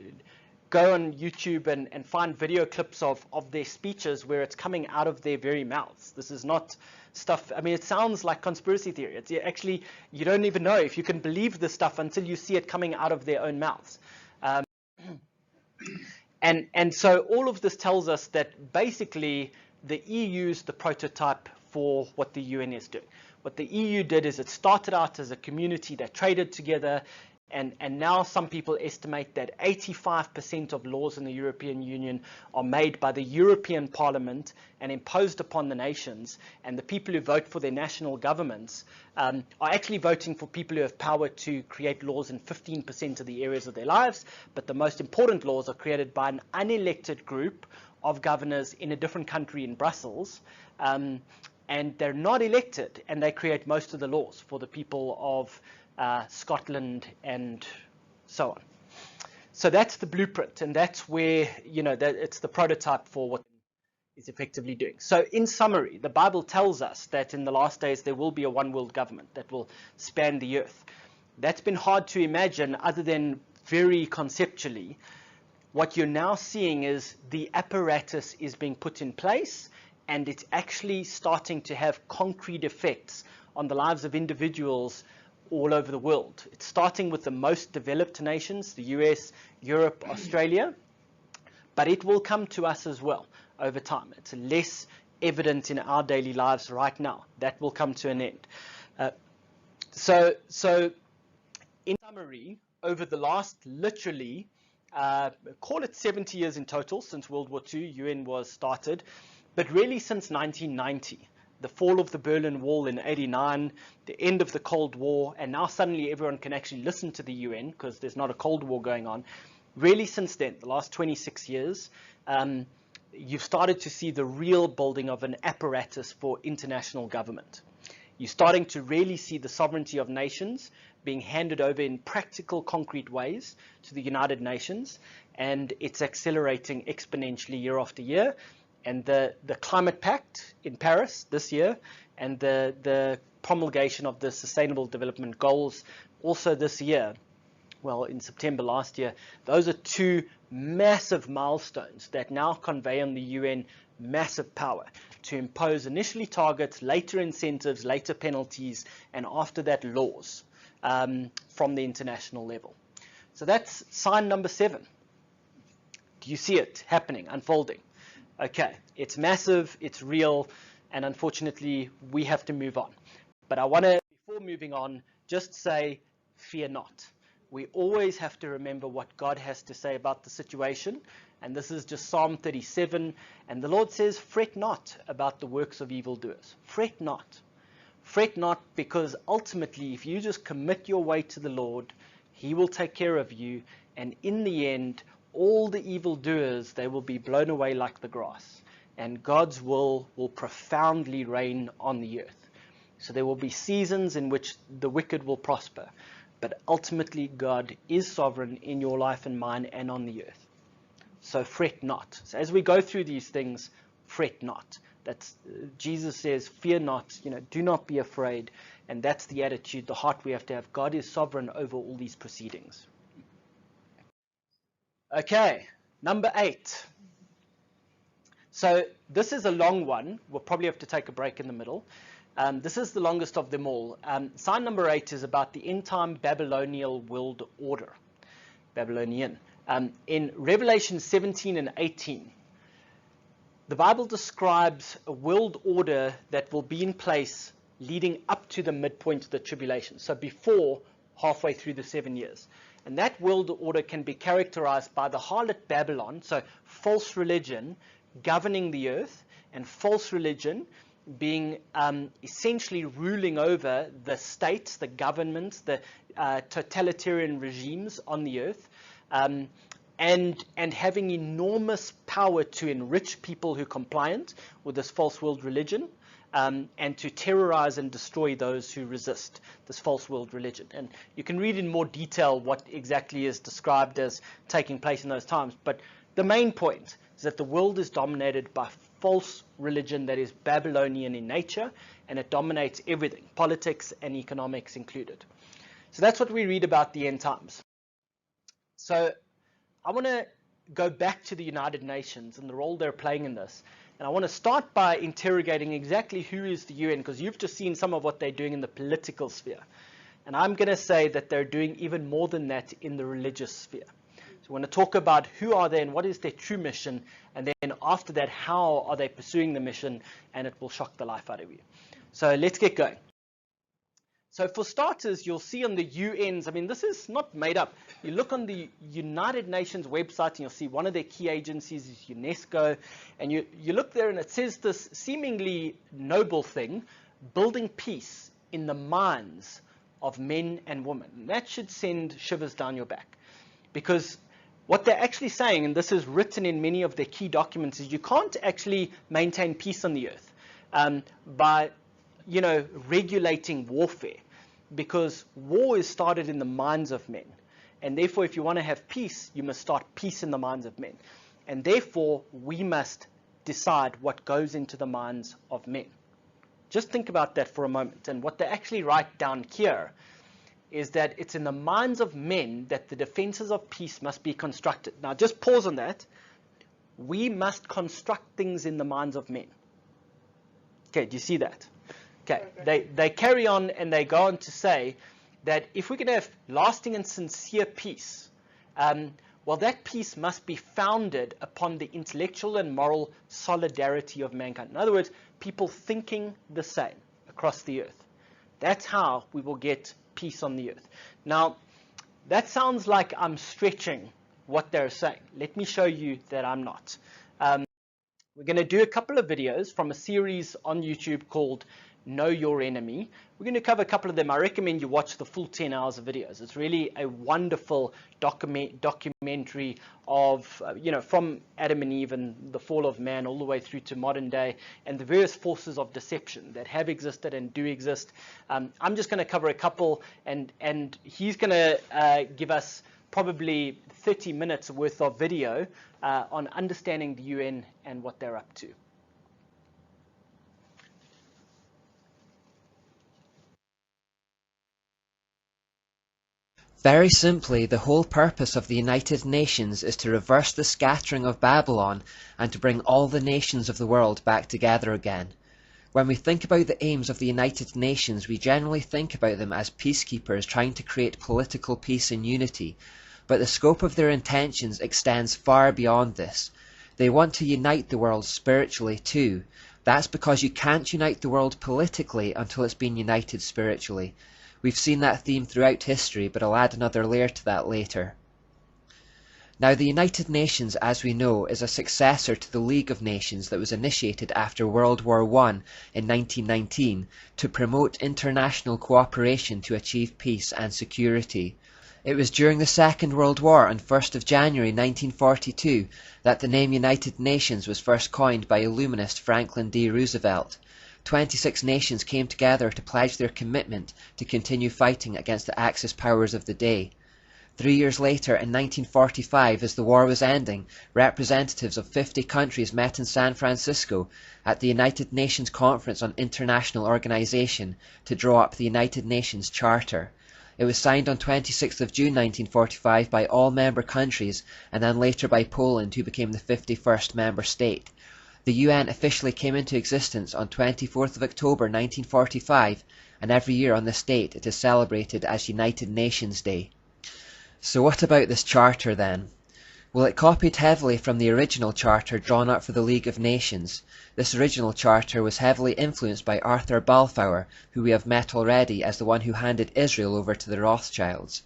Speaker 1: go on YouTube and find video clips of their speeches where it's coming out of their very mouths. This is not stuff, it sounds like conspiracy theory. It's actually, you don't even know if you can believe this stuff until you see it coming out of their own mouths. And so all of this tells us that basically the EU is the prototype for what the UN is doing. What the EU did is it started out as a community that traded together. And now some people estimate that 85% of laws in the European Union are made by the European Parliament and imposed upon the nations. And the people who vote for their national governments are actually voting for people who have power to create laws in 15% of the areas of their lives. But the most important laws are created by an unelected group of governors in a different country in Brussels. And they're not elected, and they create most of the laws for the people of Scotland and so on. So that's the blueprint, and that's where, that it's the prototype for what is effectively doing. So in summary, the Bible tells us that in the last days there will be a one world government that will span the earth. That's been hard to imagine other than very conceptually. What you're now seeing is the apparatus is being put in place, and it's actually starting to have concrete effects on the lives of individuals all over the world. It's starting with the most developed nations, the US, Europe, Australia, but it will come to us as well over time. It's less evident in our daily lives right now. That will come to an end. So in summary, over the last literally, call it 70 years in total, since World War II, UN was started, but really since 1990, the fall of the Berlin Wall in 89, the end of the Cold War, and now suddenly everyone can actually listen to the UN because there's not a Cold War going on. Really since then, the last 26 years, you've started to see the real building of an apparatus for international government. You're starting to really see the sovereignty of nations being handed over in practical, concrete ways to the United Nations, and it's accelerating exponentially year after year. And the Climate Pact in Paris this year, and the promulgation of the Sustainable Development Goals also this year, well, in September last year, those are two massive milestones that now convey on the UN massive power to impose initially targets, later incentives, later penalties, and after that laws from the international level. So that's sign number 7. Do you see it happening, unfolding? Okay, it's massive, it's real, and unfortunately we have to move on. But I want to, before moving on, just say, fear not. We always have to remember what God has to say about the situation. And this is just Psalm 37. And the Lord says, fret not about the works of evildoers. Fret not. Fret not, because ultimately, if you just commit your way to the Lord, He will take care of you. And in the end, all the evildoers, they will be blown away like the grass. And God's will profoundly reign on the earth. So there will be seasons in which the wicked will prosper. But ultimately, God is sovereign in your life and mine and on the earth. So fret not. So as we go through these things, fret not. That's Jesus says, fear not, do not be afraid. And that's the attitude, the heart we have to have. God is sovereign over all these proceedings. Okay, number 8. So this is a long one. We'll probably have to take a break in the middle. This is the longest of them all. Sign number 8 is about the end-time Babylonian world order. Babylonian. In Revelation 17 and 18, the Bible describes a world order that will be in place leading up to the midpoint of the tribulation. So before halfway through the 7 years. And that world order can be characterized by the harlot Babylon, so false religion governing the earth, and false religion being essentially ruling over the states, the governments, the totalitarian regimes on the earth, and having enormous power to enrich people who are compliant with this false world religion, and to terrorize and destroy those who resist this false world religion. And you can read in more detail what exactly is described as taking place in those times. But the main point is that the world is dominated by false religion that is Babylonian in nature, and it dominates everything, politics and economics included. So that's what we read about the end times. So I want to go back to the United Nations and the role they're playing in this. And I want to start by interrogating exactly who is the UN, because you've just seen some of what they're doing in the political sphere. And I'm going to say that they're doing even more than that in the religious sphere. So we're going to talk about who are they and what is their true mission, and then after that, how are they pursuing the mission, and it will shock the life out of you. So let's get going. So for starters, you'll see on the UN's, I mean, this is not made up. You look on the United Nations website and you'll see one of their key agencies is UNESCO. And you look there and it says this seemingly noble thing, building peace in the minds of men and women. And that should send shivers down your back. Because what they're actually saying, and this is written in many of their key documents, is you can't actually maintain peace on the earth by regulating warfare, because war is started in the minds of men. And therefore, if you want to have peace, you must start peace in the minds of men. And therefore, we must decide what goes into the minds of men. Just think about that for a moment. And what they actually write down here is that it's in the minds of men that the defenses of peace must be constructed. Now, just pause on that. We must construct things in the minds of men. Okay, do you see that? Okay, they carry on and they go on to say that if we're going to have lasting and sincere peace, well, that peace must be founded upon the intellectual and moral solidarity of mankind. In other words, people thinking the same across the earth. That's how we will get peace on the earth. Now, that sounds like I'm stretching what they're saying. Let me show you that I'm not. We're going to do a couple of videos from a series on YouTube called Know Your Enemy. We're going to cover a couple of them. I recommend you watch the full 10 hours of videos. It's really a wonderful documentary of, from Adam and Eve and the fall of man all the way through to modern day, and the various forces of deception that have existed and do exist. I'm just going to cover a couple, and he's going to give us probably 30 minutes worth of video on understanding the UN and what they're up to.
Speaker 15: Very simply, the whole purpose of the United Nations is to reverse the scattering of Babylon and to bring all the nations of the world back together again. When we think about the aims of the United Nations, we generally think about them as peacekeepers trying to create political peace and unity, but the scope of their intentions extends far beyond this. They want to unite the world spiritually too. That's because you can't unite the world politically until it's been united spiritually. We've seen that theme throughout history, but I'll add another layer to that later. Now, the United Nations, as we know, is a successor to the League of Nations that was initiated after World War I in 1919 to promote international cooperation to achieve peace and security. It was during the Second World War on 1st of January 1942 that the name United Nations was first coined by Illuminist Franklin D. Roosevelt. 26 nations came together to pledge their commitment to continue fighting against the Axis powers of the day. 3 years later, in 1945, as the war was ending, representatives of 50 countries met in San Francisco at the United Nations Conference on International Organization to draw up the United Nations Charter. It was signed on 26th of June 1945 by all member countries and then later by Poland, who became the 51st member state. The UN officially came into existence on 24th of October 1945, and every year on this date it is celebrated as United Nations Day. So what about this charter then? Well, it copied heavily from the original charter drawn up for the League of Nations. This original charter was heavily influenced by Arthur Balfour, who we have met already as the one who handed Israel over to the Rothschilds.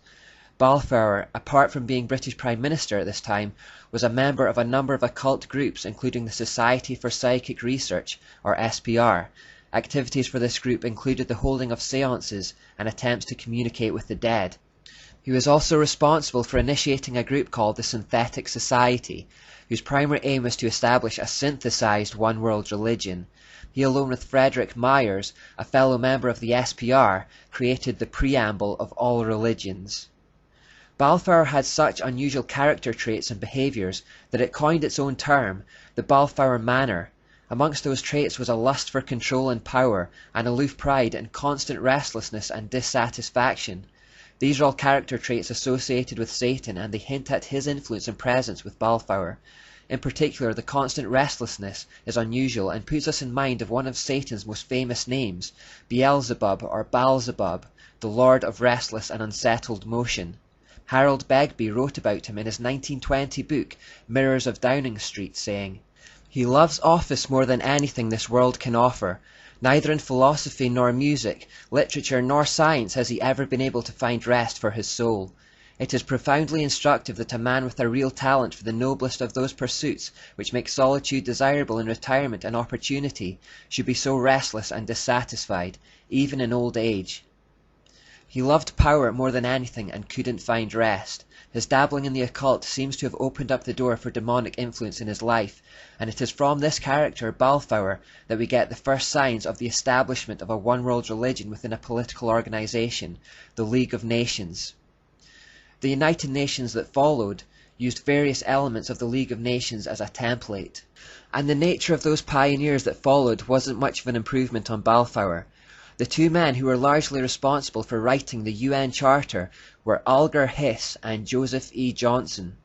Speaker 15: Balfour, apart from being British Prime Minister at this time, was a member of a number of occult groups, including the Society for Psychic Research, or SPR. Activities for this group included the holding of seances and attempts to communicate with the dead. He was also responsible for initiating a group called the Synthetic Society, whose primary aim was to establish a synthesized one-world religion. He, along with Frederick Myers, a fellow member of the SPR, created the preamble of all religions. Balfour had such unusual character traits and behaviours that it coined its own term, the Balfour Manner. Amongst those traits was a lust for control and power, an aloof pride and constant restlessness and dissatisfaction. These are all character traits associated with Satan, and they hint at his influence and presence with Balfour. In particular, the constant restlessness is unusual and puts us in mind of one of Satan's most famous names, Beelzebub or Baalzebub, the Lord of Restless and Unsettled Motion. Harold Begbie wrote about him in his 1920 book, Mirrors of Downing Street, saying, "He loves office more than anything this world can offer. Neither in philosophy nor music, literature nor science has he ever been able to find rest for his soul. It is profoundly instructive that a man with a real talent for the noblest of those pursuits which make solitude desirable in retirement and opportunity should be so restless and dissatisfied, even in old age." He loved power more than anything and couldn't find rest. His dabbling in the occult seems to have opened up the door for demonic influence in his life, and it is from this character, Balfour, that we get the first signs of the establishment of a one-world religion within a political organization, the League of Nations. The United Nations that followed used various elements of the League of Nations as a template, and the nature of those pioneers that followed wasn't much of an improvement on Balfour. The two men who were largely responsible for writing the UN Charter were Alger Hiss and Joseph E. Johnson.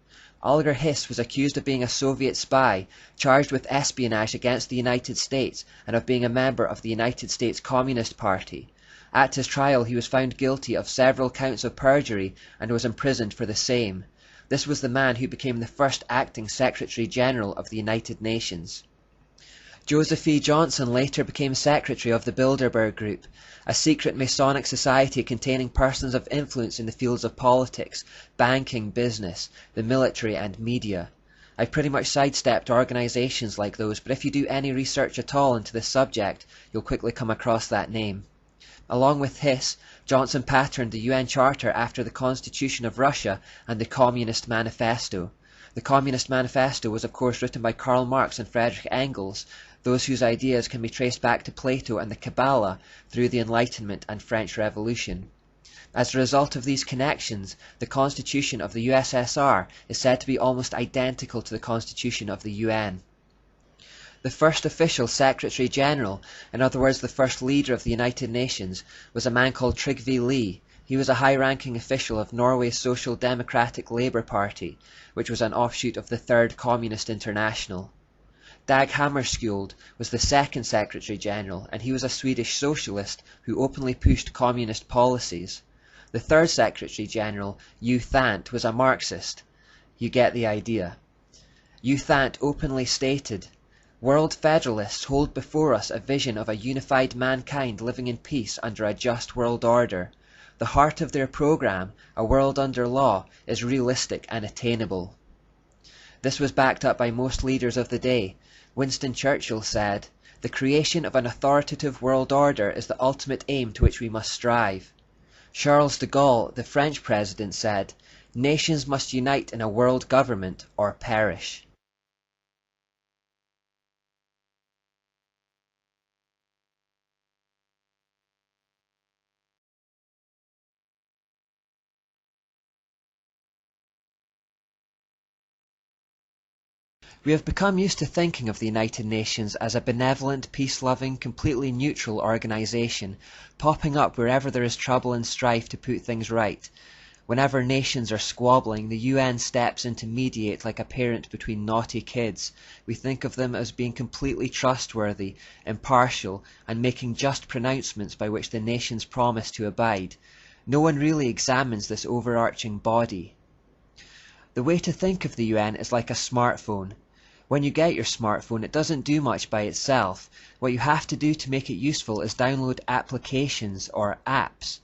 Speaker 15: Alger Hiss was accused of being a Soviet spy, charged with espionage against the United States, and of being a member of the United States Communist Party. At his trial he was found guilty of several counts of perjury and was imprisoned for the same. This was the man who became the first acting Secretary General of the United Nations. Joseph E. Johnson later became secretary of the Bilderberg Group, a secret Masonic society containing persons of influence in the fields of politics, banking, business, the military and media. I've pretty much sidestepped organisations like those, but if you do any research at all into this subject, you'll quickly come across that name. Along with Hiss, Johnson patterned the UN Charter after the Constitution of Russia and the Communist Manifesto. The Communist Manifesto was of course written by Karl Marx and Friedrich Engels, those whose ideas can be traced back to Plato and the Kabbalah through the Enlightenment and French Revolution. As a result of these connections, the Constitution of the USSR is said to be almost identical to the Constitution of the UN. The first official Secretary General, in other words the first leader of the United Nations, was a man called Trygve Lie. He was a high-ranking official of Norway's Social Democratic Labour Party, which was an offshoot of the Third Communist International. Dag Hammarskjöld was the second Secretary General, and he was a Swedish socialist who openly pushed communist policies. The third Secretary General, U Thant, was a Marxist. You get the idea. U Thant openly stated, "World Federalists hold before us a vision of a unified mankind living in peace under a just world order. The heart of their program, a world under law, is realistic and attainable." This was backed up by most leaders of the day. Winston Churchill said, "The creation of an authoritative world order is the ultimate aim to which we must strive." Charles de Gaulle, the French president, said, "Nations must unite in a world government or perish." We have become used to thinking of the United Nations as a benevolent, peace-loving, completely neutral organisation, popping up wherever there is trouble and strife to put things right. Whenever nations are squabbling, the UN steps in to mediate like a parent between naughty kids. We think of them as being completely trustworthy, impartial, and making just pronouncements by which the nations promise to abide. No one really examines this overarching body. The way to think of the UN is like a smartphone. When you get your smartphone, it doesn't do much by itself. What you have to do to make it useful is download applications or apps.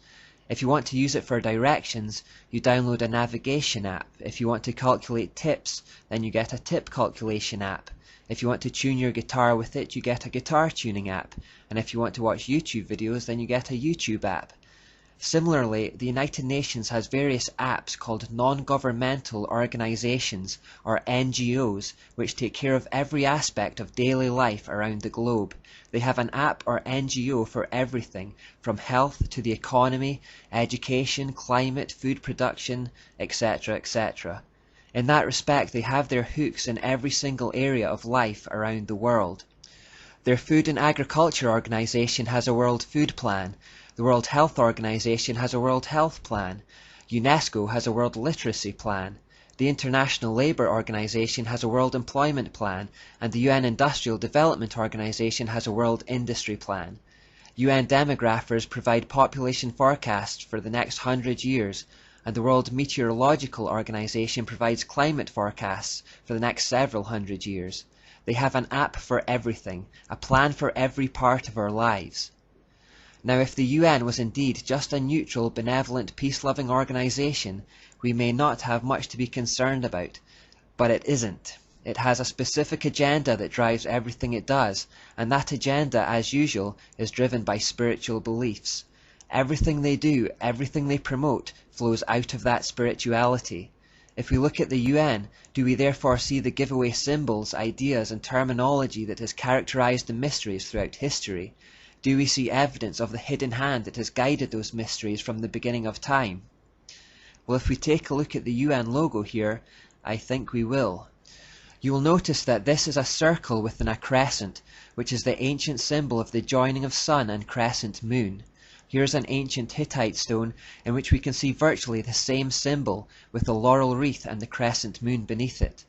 Speaker 15: If you want to use it for directions, you download a navigation app. If you want to calculate tips, then you get a tip calculation app. If you want to tune your guitar with it, you get a guitar tuning app. And if you want to watch YouTube videos, then you get a YouTube app. Similarly, the United Nations has various apps called non-governmental organisations, or NGOs, which take care of every aspect of daily life around the globe. They have an app or NGO for everything, from health to the economy, education, climate, food production, etc., etc. In that respect, they have their hooks in every single area of life around the world. Their Food and Agriculture Organisation has a World Food Plan. The World Health Organization has a World Health Plan. UNESCO has a World Literacy Plan. The International Labour Organization has a World Employment Plan, and the UN Industrial Development Organization has a World Industry Plan. UN demographers provide population forecasts for the next 100 years, and the World Meteorological Organization provides climate forecasts for the next several hundred years. They have an app for everything, a plan for every part of our lives. Now, if the UN was indeed just a neutral, benevolent, peace-loving organisation, we may not have much to be concerned about. But it isn't. It has a specific agenda that drives everything it does, and that agenda, as usual, is driven by spiritual beliefs. Everything they do, everything they promote, flows out of that spirituality. If we look at the UN, do we therefore see the giveaway symbols, ideas, and terminology that has characterised the mysteries throughout history? Do we see evidence of the hidden hand that has guided those mysteries from the beginning of time? Well, if we take a look at the UN logo here, I think we will. You will notice that this is a circle within a crescent, which is the ancient symbol of the joining of sun and crescent moon. Here's an ancient Hittite stone in which we can see virtually the same symbol, with the laurel wreath and the crescent moon beneath it.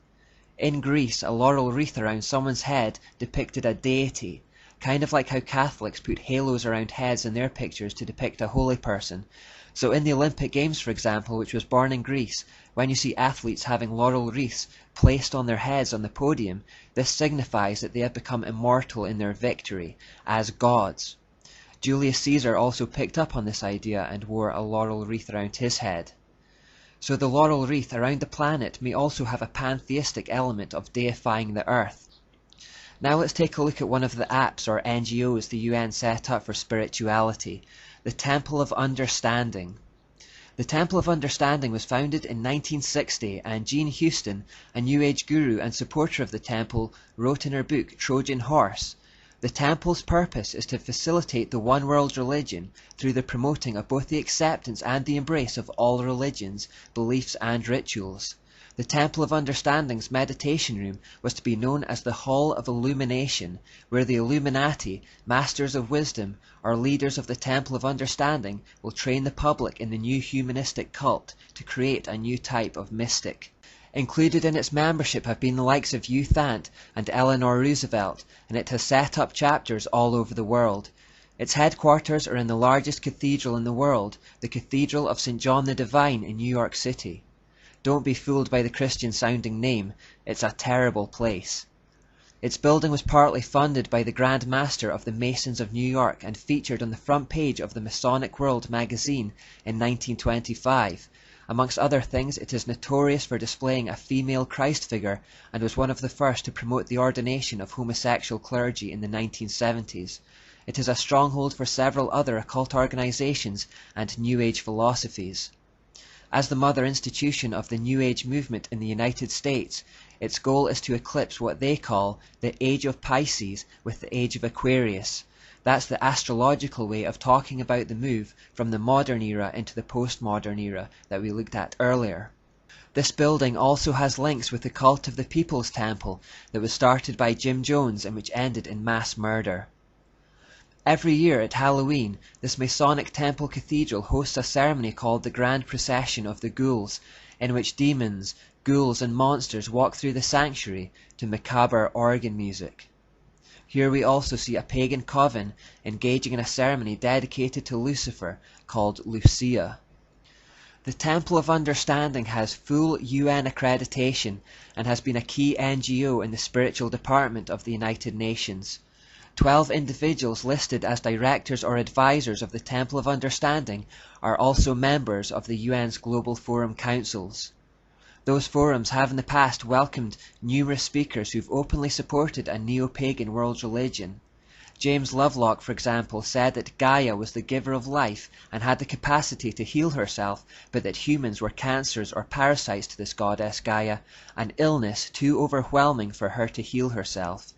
Speaker 15: In Greece, a laurel wreath around someone's head depicted a deity, kind of like how Catholics put halos around heads in their pictures to depict a holy person. So in the Olympic Games, for example, which was born in Greece, when you see athletes having laurel wreaths placed on their heads on the podium, this signifies that they have become immortal in their victory, as gods. Julius Caesar also picked up on this idea and wore a laurel wreath around his head. So the laurel wreath around the planet may also have a pantheistic element of deifying the earth. Now let's take a look at one of the apps or NGOs the UN set up for spirituality, the Temple of Understanding. The Temple of Understanding was founded in 1960, and Jean Houston, a New Age guru and supporter of the temple, wrote in her book Trojan Horse, "The temple's purpose is to facilitate the one world religion through the promoting of both the acceptance and the embrace of all religions, beliefs and rituals. The Temple of Understanding's meditation room was to be known as the Hall of Illumination, where the Illuminati, masters of wisdom, or leaders of the Temple of Understanding, will train the public in the new humanistic cult to create a new type of mystic." Included in its membership have been the likes of Hugh Thant and Eleanor Roosevelt, and it has set up chapters all over the world. Its headquarters are in the largest cathedral in the world, the Cathedral of St. John the Divine in New York City. Don't be fooled by the Christian-sounding name, it's a terrible place. Its building was partly funded by the Grand Master of the Masons of New York and featured on the front page of the Masonic World magazine in 1925. Amongst other things, it is notorious for displaying a female Christ figure and was one of the first to promote the ordination of homosexual clergy in the 1970s. It is a stronghold for several other occult organizations and New Age philosophies. As the mother institution of the New Age movement in the United States, its goal is to eclipse what they call the Age of Pisces with the Age of Aquarius. That's the astrological way of talking about the move from the modern era into the postmodern era that we looked at earlier. This building also has links with the cult of the People's Temple that was started by Jim Jones and which ended in mass murder. Every year at Halloween, this Masonic temple cathedral hosts a ceremony called the Grand Procession of the Ghouls, in which demons, ghouls and monsters walk through the sanctuary to macabre organ music. Here we also see a pagan coven engaging in a ceremony dedicated to Lucifer called Lucia. The Temple of Understanding has full UN accreditation and has been a key NGO in the spiritual department of the United Nations. 12 individuals listed as directors or advisors of the Temple of Understanding are also members of the UN's Global Forum Councils. Those forums have in the past welcomed numerous speakers who've openly supported a neo-pagan world religion. James Lovelock, for example, said that Gaia was the giver of life and had the capacity to heal herself, but that humans were cancers or parasites to this goddess Gaia, an illness too overwhelming for her to heal herself.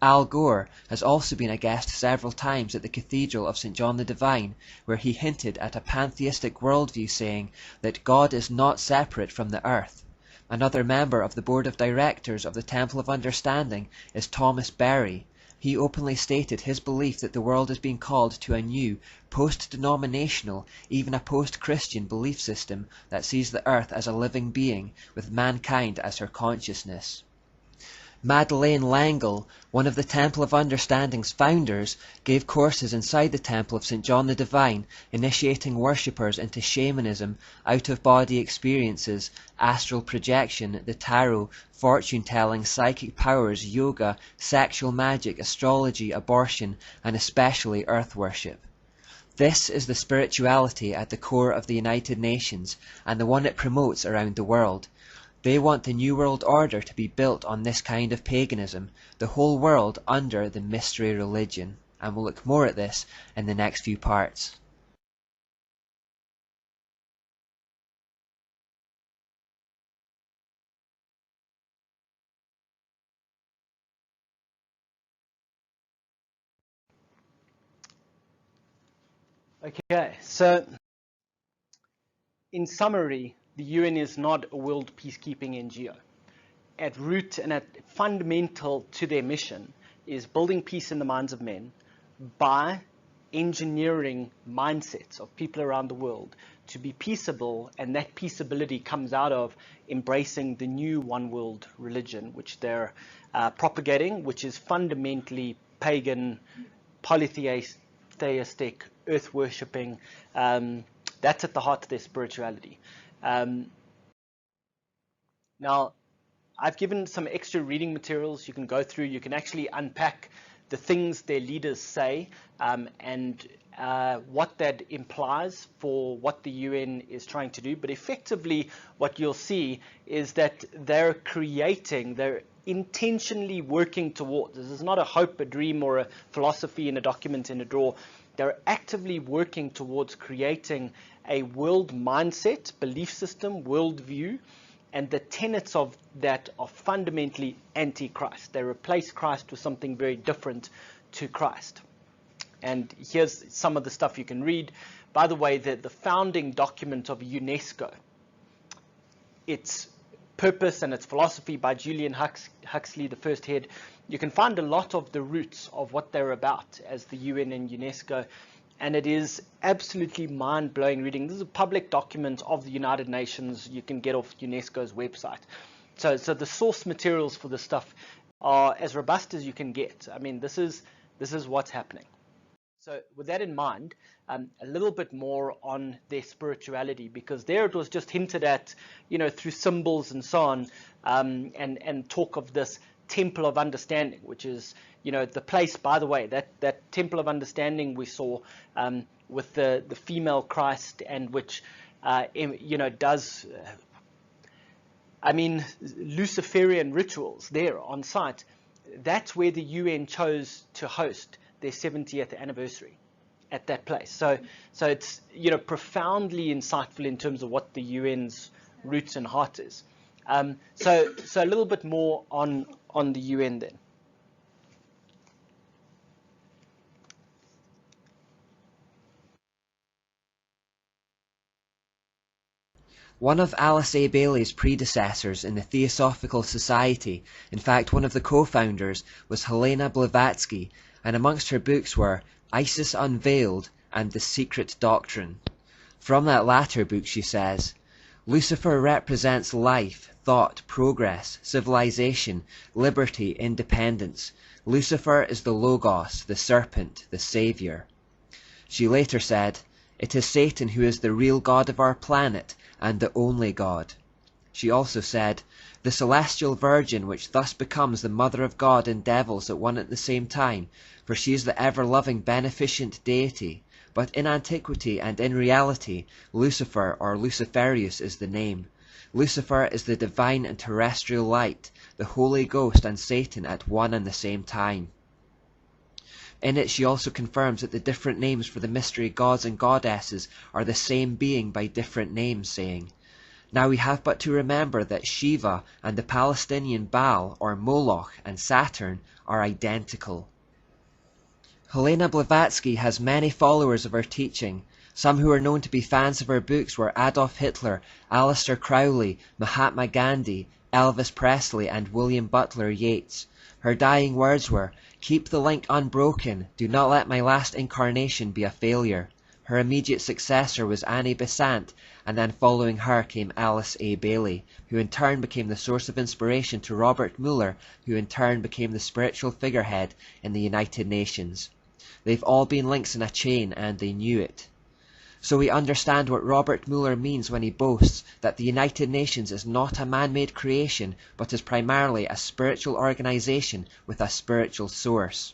Speaker 15: Al Gore has also been a guest several times at the Cathedral of St. John the Divine, where he hinted at a pantheistic worldview, saying that God is not separate from the earth. Another member of the board of directors of the Temple of Understanding is Thomas Berry. He openly stated his belief that the world is being called to a new, post-denominational, even a post-Christian belief system that sees the earth as a living being, with mankind as her consciousness. Madeleine L'Engle, one of the Temple of Understanding's founders, gave courses inside the Temple of St. John the Divine, initiating worshippers into shamanism, out-of-body experiences, astral projection, the tarot, fortune-telling, psychic powers, yoga, sexual magic, astrology, abortion, and especially earth worship. This is the spirituality at the core of the United Nations, and the one it promotes around the world. They want the New World Order to be built on this kind of paganism, the whole world under the mystery religion, and we'll look more at this in the next few parts.
Speaker 1: Okay, so in summary, the UN is not a world peacekeeping NGO. At root and at fundamental to their mission is building peace in the minds of men by engineering mindsets of people around the world to be peaceable, and that peaceability comes out of embracing the new one world religion which they're propagating, which is fundamentally pagan, polytheistic, earth worshipping, That's at the heart of their spirituality. Now, I've given some extra reading materials you can go through. You can actually unpack the things their leaders say and what that implies for what the UN is trying to do. But effectively, what you'll see is that they're intentionally working towards. This is not a hope, a dream, or a philosophy in a document in a drawer. They're actively working towards creating a world mindset, belief system, worldview, and the tenets of that are fundamentally anti-Christ. They replace Christ with something very different to Christ. And here's some of the stuff you can read. By the way, the founding document of UNESCO, its purpose and its philosophy by Julian Huxley, the first head, you can find a lot of the roots of what they're about as the UN and UNESCO. And it is absolutely mind-blowing reading. This is a public document of the United Nations you can get off UNESCO's website. So the source materials for this stuff are as robust as you can get. I mean, this is what's happening. So with that in mind, a little bit more on their spirituality, because there it was just hinted at, through symbols and so on, and talk of this temple of understanding, which is, the place, by the way, that temple of understanding we saw with the female Christ, and which, does, Luciferian rituals there on site. That's where the UN chose to host their 70th anniversary, at that place. So it's, profoundly insightful in terms of what the UN's roots and heart is. So a little bit more on the UN then.
Speaker 15: One of Alice A. Bailey's predecessors in the Theosophical Society, in fact one of the co-founders, was Helena Blavatsky, and amongst her books were Isis Unveiled and The Secret Doctrine. From that latter book she says, Lucifer represents life, thought, progress, civilization, liberty, independence. Lucifer is the Logos, the serpent, the savior. She later said, it is Satan who is the real God of our planet and the only God. She also said, the celestial virgin which thus becomes the mother of God and devils at one and the same time, for she is the ever-loving beneficent deity, but in antiquity and in reality, Lucifer or Luciferius is the name. Lucifer is the divine and terrestrial light, the Holy Ghost and Satan at one and the same time. In it she also confirms that the different names for the mystery gods and goddesses are the same being by different names, saying, now we have but to remember that Shiva and the Palestinian Baal or Moloch and Saturn are identical. Helena Blavatsky has many followers of her teaching. Some who are known to be fans of her books were Adolf Hitler, Aleister Crowley, Mahatma Gandhi, Elvis Presley and William Butler Yeats. Her dying words were, keep the link unbroken, do not let my last incarnation be a failure. Her immediate successor was Annie Besant, and then following her came Alice A. Bailey, who in turn became the source of inspiration to Robert Mueller, who in turn became the spiritual figurehead in the United Nations. They've all been links in a chain, and they knew it. So we understand what Robert Mueller means when he boasts that the United Nations is not a man-made creation, but is primarily a spiritual organization with a spiritual source.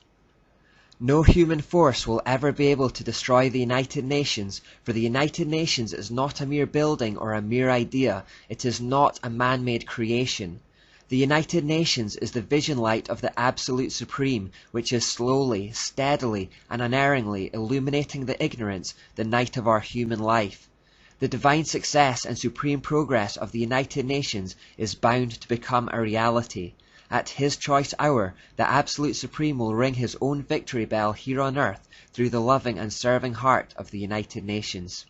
Speaker 15: No human force will ever be able to destroy the United Nations, for the United Nations is not a mere building or a mere idea. It is not a man-made creation. The United Nations is the vision light of the Absolute Supreme, which is slowly, steadily, and unerringly illuminating the ignorance, the night of our human life. The divine success and supreme progress of the United Nations is bound to become a reality. At his choice hour, the Absolute Supreme will ring his own victory bell here on earth through the loving and serving heart of the United Nations.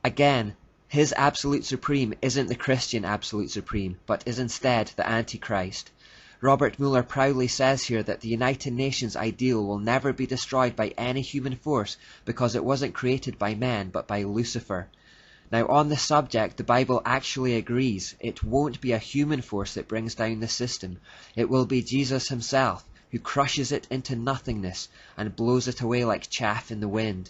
Speaker 15: Again, his Absolute Supreme isn't the Christian Absolute Supreme, but is instead the Antichrist. Robert Mueller proudly says here that the United Nations ideal will never be destroyed by any human force because it wasn't created by men but by Lucifer. Now on this subject the Bible actually agrees. It won't be a human force that brings down the system. It will be Jesus himself who crushes it into nothingness and blows it away like chaff in the wind.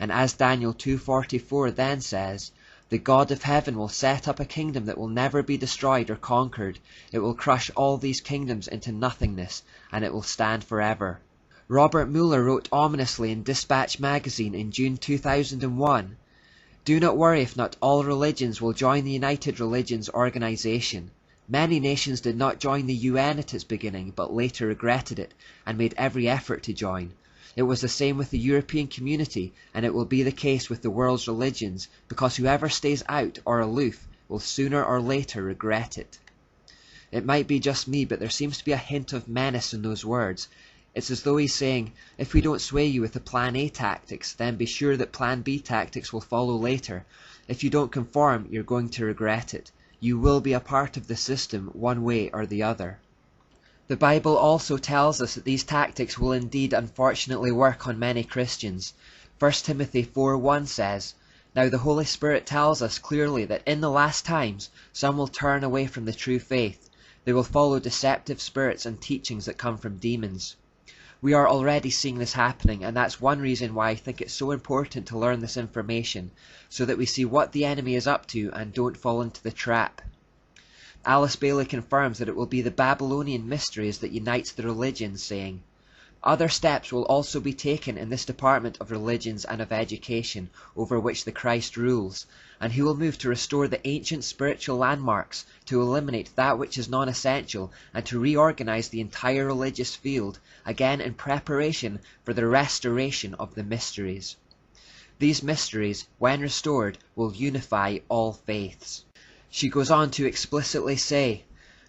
Speaker 15: and as Daniel 2:44 then says, the God of heaven will set up a kingdom that will never be destroyed or conquered. It will crush all these kingdoms into nothingness, and it will stand forever. Robert Mueller wrote ominously in Dispatch magazine in June 2001, "Do not worry if not all religions will join the United Religions Organization. Many nations did not join the UN at its beginning, but later regretted it and made every effort to join. It was the same with the European community, and it will be the case with the world's religions, because whoever stays out or aloof will sooner or later regret it." It might be just me, but there seems to be a hint of menace in those words. It's as though he's saying, if we don't sway you with the Plan A tactics, then be sure that Plan B tactics will follow later. If you don't conform, you're going to regret it. You will be a part of the system one way or the other. The Bible also tells us that these tactics will indeed unfortunately work on many Christians. 1 Timothy 4:1 says, "Now the Holy Spirit tells us clearly that in the last times some will turn away from the true faith. They will follow deceptive spirits and teachings that come from demons." We are already seeing this happening, and that's one reason why I think it's so important to learn this information, so that we see what the enemy is up to and don't fall into the trap. Alice Bailey confirms that it will be the Babylonian mysteries that unites the religions, saying, "Other steps will also be taken in this department of religions and of education, over which the Christ rules, and he will move to restore the ancient spiritual landmarks, to eliminate that which is non-essential, and to reorganize the entire religious field, again in preparation for the restoration of the mysteries. These mysteries, when restored, will unify all faiths." She goes on to explicitly say,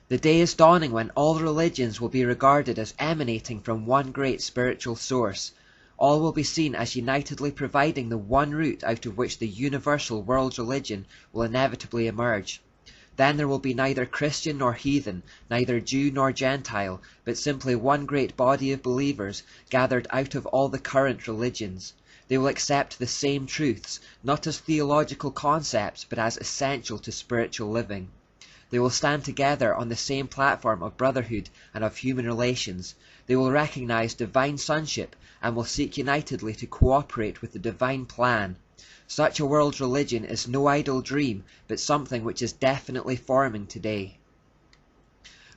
Speaker 15: "The day is dawning when all religions will be regarded as emanating from one great spiritual source. All will be seen as unitedly providing the one root out of which the universal world religion will inevitably emerge. Then there will be neither Christian nor heathen, neither Jew nor Gentile, but simply one great body of believers gathered out of all the current religions. They will accept the same truths, not as theological concepts, but as essential to spiritual living. They will stand together on the same platform of brotherhood and of human relations. They will recognize divine sonship and will seek unitedly to cooperate with the divine plan. Such a world religion is no idle dream, but something which is definitely forming today."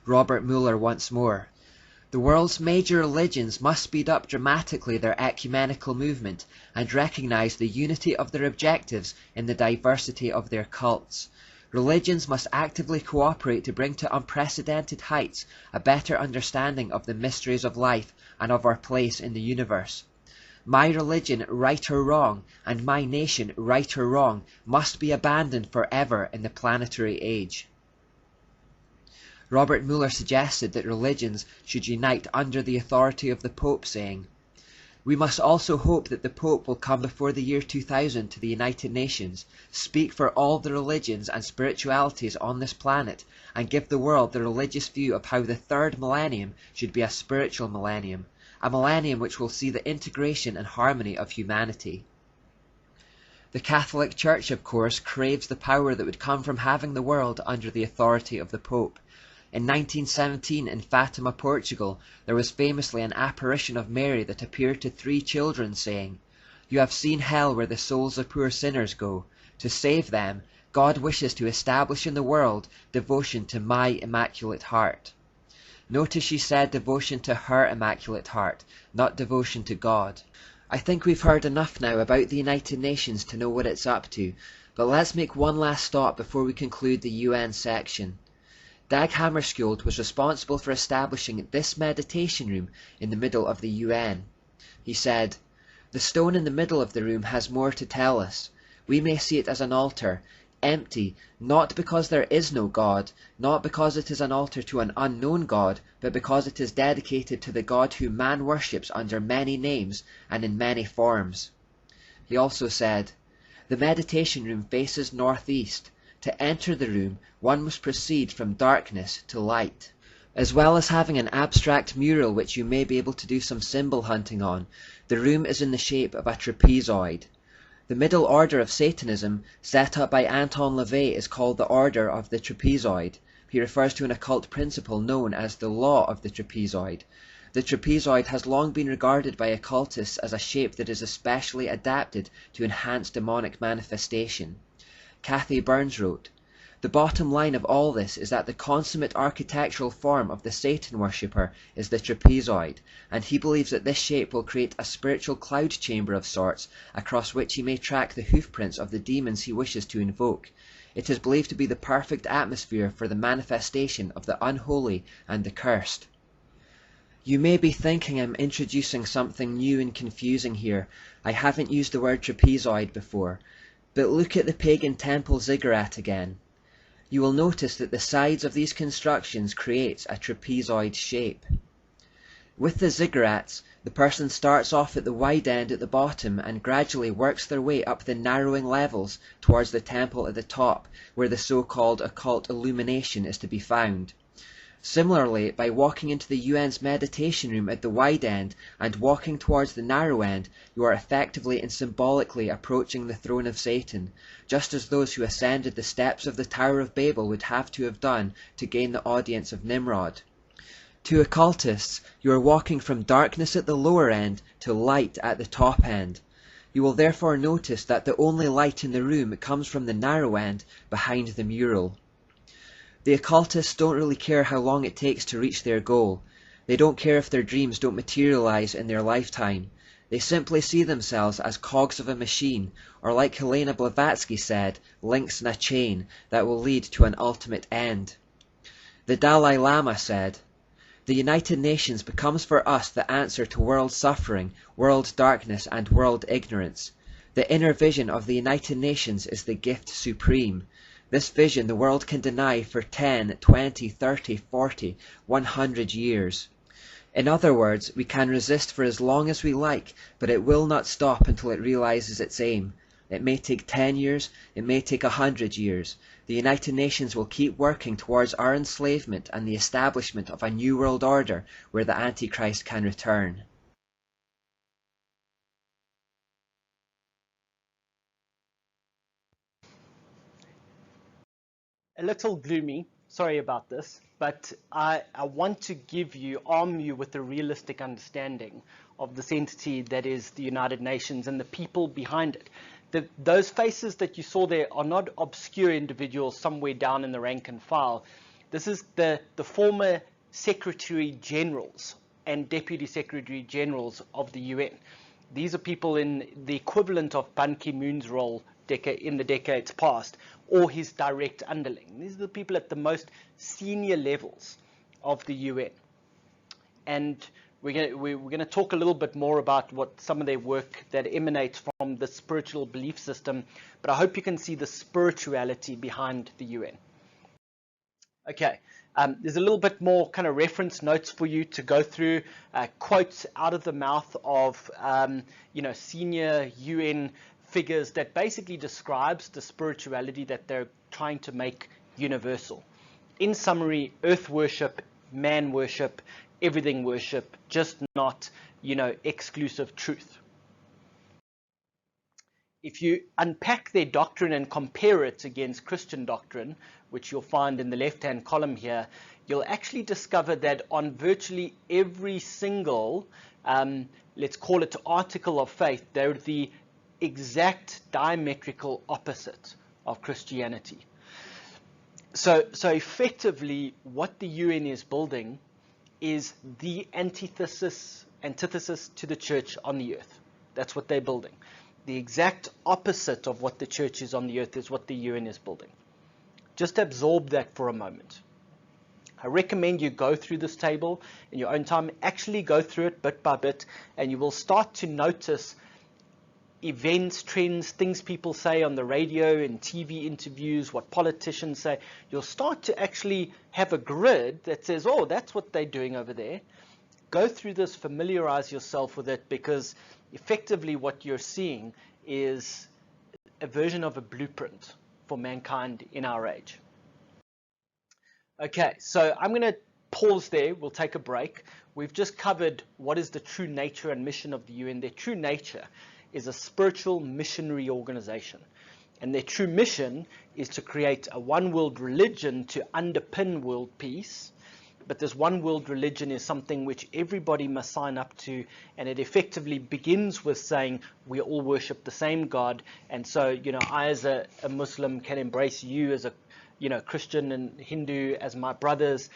Speaker 15: Robert Mueller once more. "The world's major religions must speed up dramatically their ecumenical movement and recognize the unity of their objectives in the diversity of their cults. Religions must actively cooperate to bring to unprecedented heights a better understanding of the mysteries of life and of our place in the universe. My religion, right or wrong, and my nation, right or wrong, must be abandoned forever in the planetary age." Robert Mueller suggested that religions should unite under the authority of the Pope, saying, "We must also hope that the Pope will come before the year 2000 to the United Nations, speak for all the religions and spiritualities on this planet, and give the world the religious view of how the third millennium should be a spiritual millennium, a millennium which will see the integration and harmony of humanity." The Catholic Church, of course, craves the power that would come from having the world under the authority of the Pope. In 1917 in Fatima, Portugal, there was famously an apparition of Mary that appeared to 3 children saying, "You have seen hell where the souls of poor sinners go. To save them, God wishes to establish in the world devotion to my Immaculate Heart." Notice she said devotion to her Immaculate Heart, not devotion to God. I think we've heard enough now about the United Nations to know what it's up to, but let's make one last stop before we conclude the UN section. Dag Hammarskjöld was responsible for establishing this meditation room in the middle of the UN. He said, "The stone in the middle of the room has more to tell us. We may see it as an altar, empty, not because there is no God, not because it is an altar to an unknown God, but because it is dedicated to the God whom man worships under many names and in many forms." He also said, "The meditation room faces northeast. To enter the room, one must proceed from darkness to light." As well as having an abstract mural which you may be able to do some symbol hunting on, the room is in the shape of a trapezoid. The middle order of Satanism, set up by Anton LaVey, is called the Order of the Trapezoid. He refers to an occult principle known as the Law of the Trapezoid. The trapezoid has long been regarded by occultists as a shape that is especially adapted to enhance demonic manifestation. Kathy Burns wrote, "The bottom line of all this is that the consummate architectural form of the Satan worshipper is the trapezoid, and he believes that this shape will create a spiritual cloud chamber of sorts across which he may track the hoofprints of the demons he wishes to invoke. It is believed to be the perfect atmosphere for the manifestation of the unholy and the cursed." You may be thinking I'm introducing something new and confusing here. I haven't used the word trapezoid before, but look at the pagan temple ziggurat again. You will notice that the sides of these constructions create a trapezoid shape. With the ziggurats, the person starts off at the wide end at the bottom and gradually works their way up the narrowing levels towards the temple at the top, where the so-called occult illumination is to be found. Similarly, by walking into the UN's meditation room at the wide end and walking towards the narrow end, you are effectively and symbolically approaching the throne of Satan, just as those who ascended the steps of the Tower of Babel would have to have done to gain the audience of Nimrod. To occultists, you are walking from darkness at the lower end to light at the top end. You will therefore notice that the only light in the room comes from the narrow end behind the mural. The occultists don't really care how long it takes to reach their goal. They don't care if their dreams don't materialize in their lifetime. They simply see themselves as cogs of a machine, or like Helena Blavatsky said, links in a chain that will lead to an ultimate end. The Dalai Lama said, "The United Nations becomes for us the answer to world suffering, world darkness, and world ignorance. The inner vision of the United Nations is the gift supreme. This vision the world can deny for 10, 20, 30, 40, 100 years. In other words, we can resist for as long as we like, but it will not stop until it realizes its aim. It may take 10 years, it may take 100 years. The United Nations will keep working towards our enslavement and the establishment of a new world order where the Antichrist can return."
Speaker 1: A little gloomy, sorry about this, but I want to arm you with a realistic understanding of this entity that is the United Nations and the people behind it. Those faces that you saw there are not obscure individuals somewhere down in the rank and file. This is the former Secretary Generals and Deputy Secretary Generals of the UN. These are people in the equivalent of Ban Ki-moon's role in the decades past, or his direct underling. These are the people at the most senior levels of the UN. And we're going to talk a little bit more about what some of their work that emanates from the spiritual belief system, but I hope you can see the spirituality behind the UN. Okay, there's a little bit more kind of reference notes for you to go through, quotes out of the mouth of senior UN figures that basically describes the spirituality that they're trying to make universal. In summary, earth worship, man worship, everything worship, just not, exclusive truth. If you unpack their doctrine and compare it against Christian doctrine, which you'll find in the left-hand column here, you'll actually discover that on virtually every single, let's call it article of faith, they're the exact diametrical opposite of Christianity. So effectively, what the UN is building is the antithesis to the church on the earth. That's what they're building. The exact opposite of what the church is on the earth is what the UN is building. Just absorb that for a moment. I recommend you go through this table in your own time, actually go through it bit by bit, and you will start to notice events, trends, things people say on the radio and TV interviews, what politicians say. You'll start to actually have a grid that says, oh, that's what they're doing over there. Go through this, familiarize yourself with it, because effectively what you're seeing is a version of a blueprint for mankind in our age. Okay, so I'm going to pause there. We'll take a break. We've just covered what is the true nature and mission of the UN. Their true nature is a spiritual missionary organization. And their true mission is to create a one world religion to underpin world peace but this one world religion is something which everybody must sign up to, and it effectively begins with saying we all worship the same God. And so, you know, I as a Muslim can embrace you as a, you know, Christian and Hindu as my brothers.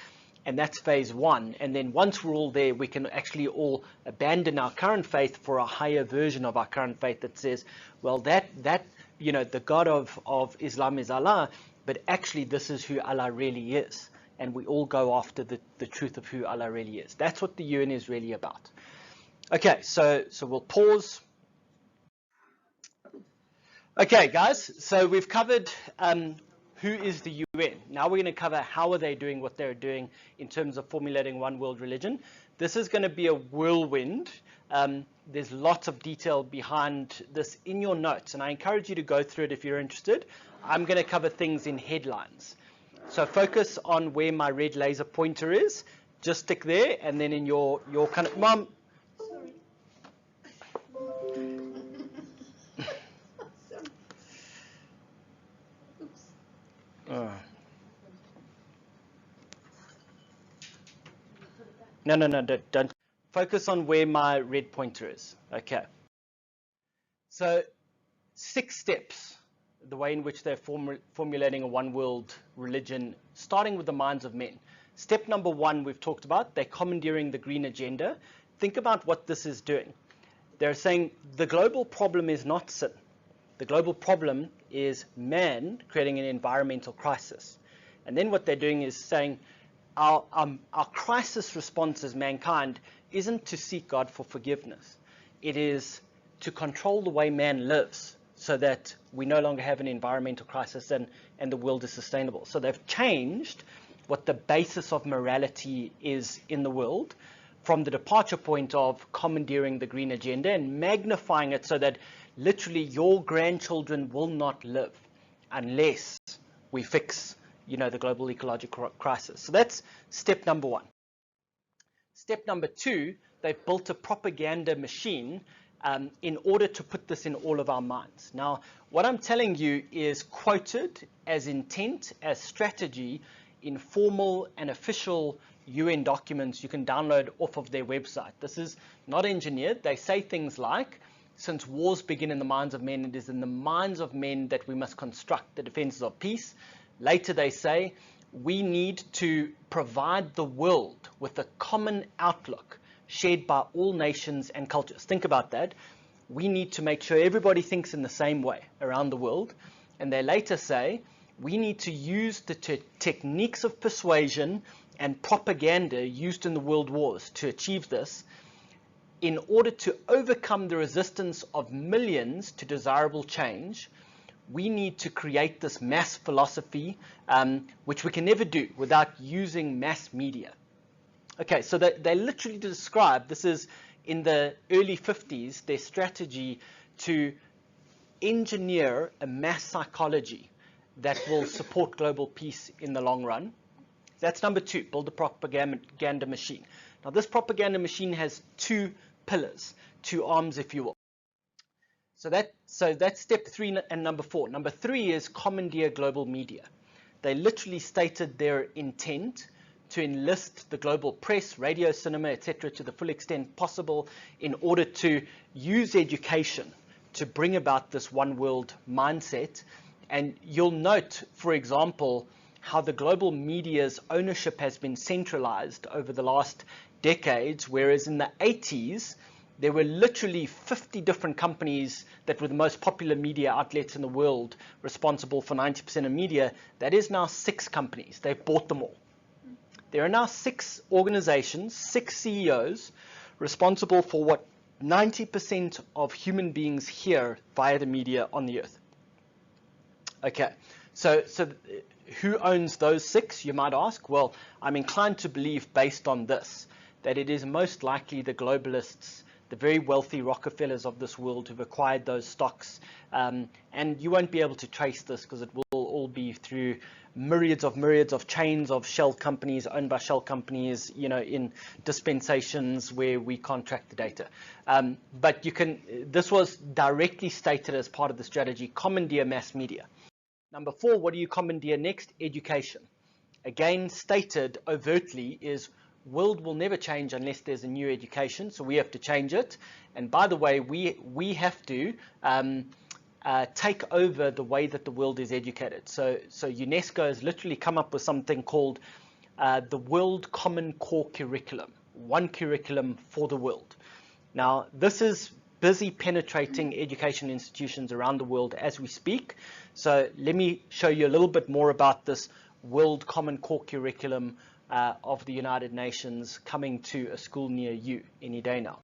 Speaker 1: And that's phase one. And then once we're all there, we can actually all abandon our current faith for a higher version of our current faith that says, well, that you know, the God of Islam is Allah, but actually this is who Allah really is. And we all go after the truth of who Allah really is. That's what the UN is really about. Okay, so we'll pause. Okay, guys, so we've covered who is the UN. Now we're going to cover how are they doing what they're doing in terms of formulating one world religion. This is going to be a whirlwind. There's lots of detail behind this in your notes, and I encourage you to go through it if you're interested. I'm going to cover things in headlines. So focus on where my red laser pointer is. Just stick there, and then in your kind of... Mom. Sorry. No, don't. Focus on where my red pointer is. Okay. So 6 steps, the way in which they're formulating a one world religion, starting with the minds of men. Step number 1 we've talked about, they're commandeering the green agenda. Think about what this is doing. They're saying the global problem is not sin. The global problem is man creating an environmental crisis. And then what they're doing is saying our crisis response as mankind isn't to seek God for forgiveness. It is to control the way man lives so that we no longer have an environmental crisis and the world is sustainable. So they've changed what the basis of morality is in the world from the departure point of commandeering the green agenda and magnifying it so that literally your grandchildren will not live unless we fix, you know, the global ecological crisis. So that's step number 1. Step number 2, they've built a propaganda machine in order to put this in all of our minds. Now, what I'm telling you is quoted as intent, as strategy in formal and official UN documents you can download off of their website. This is not engineered. They say things like, since wars begin in the minds of men, it is in the minds of men that we must construct the defenses of peace. Later they say, we need to provide the world with a common outlook shared by all nations and cultures. Think about that. We need to make sure everybody thinks in the same way around the world. And they later say, we need to use the techniques of persuasion and propaganda used in the world wars to achieve this in order to overcome the resistance of millions to desirable change. We need to create this mass philosophy, which we can never do without using mass media. Okay, so they literally describe, this is in the early 50s, their strategy to engineer a mass psychology that will support global peace in the long run. That's number 2, build a propaganda machine. Now this propaganda machine has 2 pillars, 2 arms, if you will. So that's step 3 and number 4. Number 3 is commandeer global media. They literally stated their intent to enlist the global press, radio, cinema, etc. to the full extent possible in order to use education to bring about this one world mindset. And you'll note, for example, how the global media's ownership has been centralized over the last decades, whereas in the 80s, there were literally 50 different companies that were the most popular media outlets in the world, responsible for 90% of media. That is now 6 companies. They've bought them all. There are now 6 organizations, 6 CEOs, responsible for what 90% of human beings hear via the media on the earth. Okay, so who owns those 6, you might ask? Well, I'm inclined to believe, based on this, that it is most likely the globalists, the very wealthy Rockefellers of this world who've acquired those stocks. And you won't be able to trace this because it will all be through myriads of chains of shell companies owned by shell companies, you know, in dispensations where we can't track the data. But you can, this was directly stated as part of the strategy, commandeer mass media. Number 4, what do you commandeer next? Education. again stated overtly, is world will never change unless there's a new education, so we have to change it. And by the way, we have to take over the way that the world is educated. So UNESCO has literally come up with something called the World Common Core Curriculum, one curriculum for the world. Now, this is busy penetrating education institutions around the world as we speak. So let me show you a little bit more about this World Common Core Curriculum of the United Nations coming to a school near you any day now.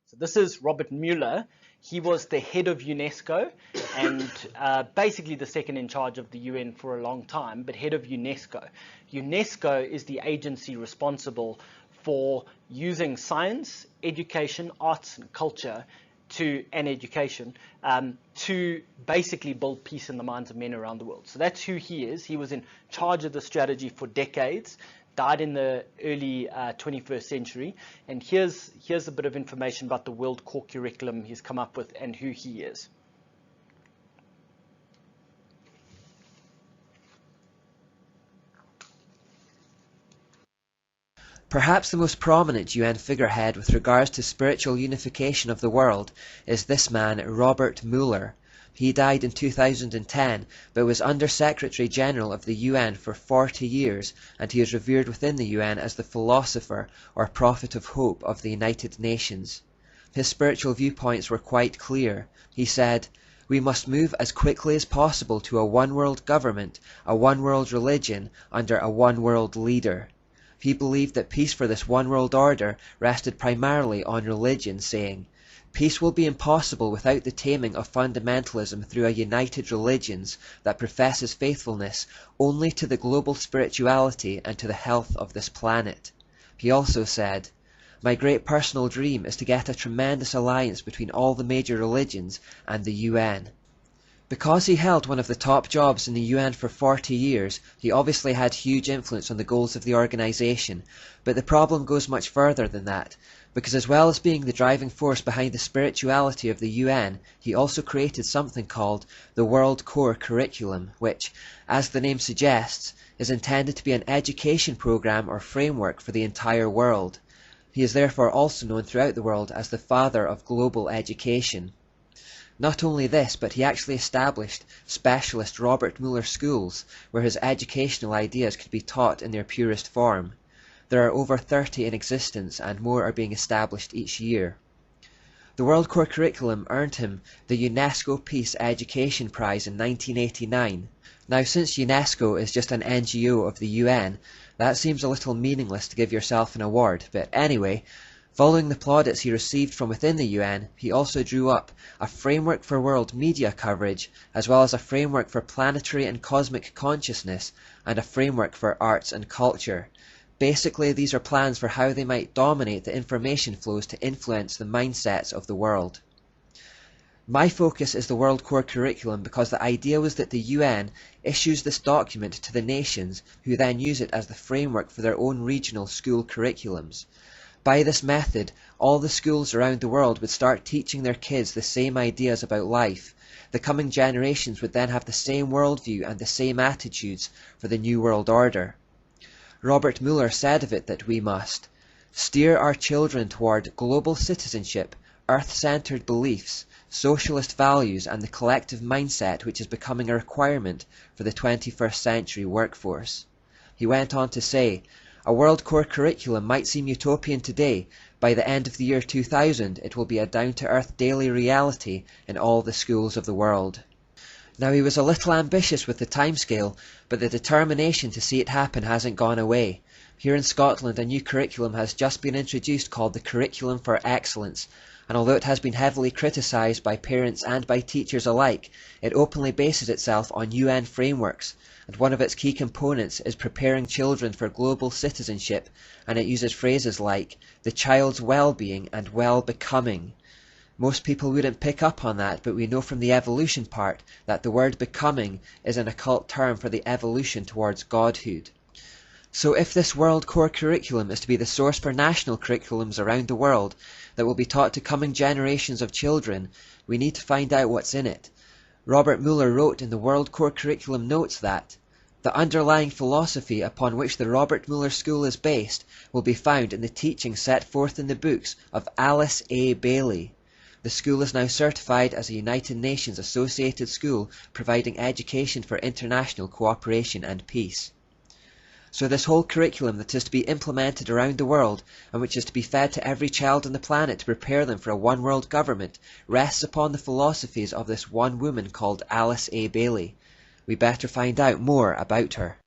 Speaker 1: So this is Robert Mueller. He was the head of UNESCO and basically the second in charge of the UN for a long time, but head of UNESCO. UNESCO is the agency responsible for using science, education, arts and culture to basically build peace in the minds of men around the world. So that's who he is. He was in charge of the strategy for decades, died in the early 21st century. And here's a bit of information about the World Core Curriculum he's come up with and who he is.
Speaker 15: Perhaps the most prominent UN figurehead with regards to spiritual unification of the world is this man, Robert Mueller. He died in 2010, but was Under-Secretary General of the UN for 40 years, and he is revered within the UN as the philosopher or prophet of hope of the United Nations. His spiritual viewpoints were quite clear. He said, "We must move as quickly as possible to a one-world government, a one-world religion, under a one-world leader." He believed that peace for this one-world order rested primarily on religion, saying, "Peace will be impossible without the taming of fundamentalism through a united religions that professes faithfulness only to the global spirituality and to the health of this planet." He also said, "My great personal dream is to get a tremendous alliance between all the major religions and the UN." Because he held one of the top jobs in the UN for 40 years, he obviously had huge influence on the goals of the organization, but the problem goes much further than that, because as well as being the driving force behind the spirituality of the UN, he also created something called the World Core Curriculum, which, as the name suggests, is intended to be an education program or framework for the entire world. He is therefore also known throughout the world as the father of global education. Not only this, but he actually established specialist Robert Mueller schools, where his educational ideas could be taught in their purest form. There are over 30 in existence, and more are being established each year. The World Core Curriculum earned him the UNESCO Peace Education Prize in 1989. Now, since UNESCO is just an NGO of the UN, that seems a little meaningless to give yourself an award, but anyway, following the plaudits he received from within the UN, he also drew up a framework for world media coverage, as well as a framework for planetary and cosmic consciousness, and a framework for arts and culture. Basically, these are plans for how they might dominate the information flows to influence the mindsets of the world. My focus is the World Core Curriculum because the idea was that the UN issues this document to the nations, who then use it as the framework for their own regional school curriculums. By this method, all the schools around the world would start teaching their kids the same ideas about life. The coming generations would then have the same worldview and the same attitudes for the New World Order. Robert Mueller said of it that we must steer our children toward global citizenship, earth-centered beliefs, socialist values, and the collective mindset which is becoming a requirement for the 21st century workforce. He went on to say, "A World Core Curriculum might seem utopian today. By the end of the year 2000, it will be a down-to-earth daily reality in all the schools of the world." Now, he was a little ambitious with the timescale, but the determination to see it happen hasn't gone away. Here in Scotland, a new curriculum has just been introduced called the Curriculum for Excellence, and although it has been heavily criticised by parents and by teachers alike, it openly bases itself on UN frameworks, and one of its key components is preparing children for global citizenship, and it uses phrases like the child's well-being and well-becoming. Most people wouldn't pick up on that, but we know from the evolution part that the word becoming is an occult term for the evolution towards godhood. So if this World Core Curriculum is to be the source for national curriculums around the world that will be taught to coming generations of children, we need to find out what's in it. Robert Mueller wrote in the World Core Curriculum notes that The underlying philosophy upon which the Robert Muller School is based will be found in the teachings set forth in the books of Alice A. Bailey. The school is now certified as a United Nations associated school providing education for international cooperation and peace. So this whole curriculum that is to be implemented around the world and which is to be fed to every child on the planet to prepare them for a one world government rests upon the philosophies of this one woman called Alice A. Bailey. We better find out more about her.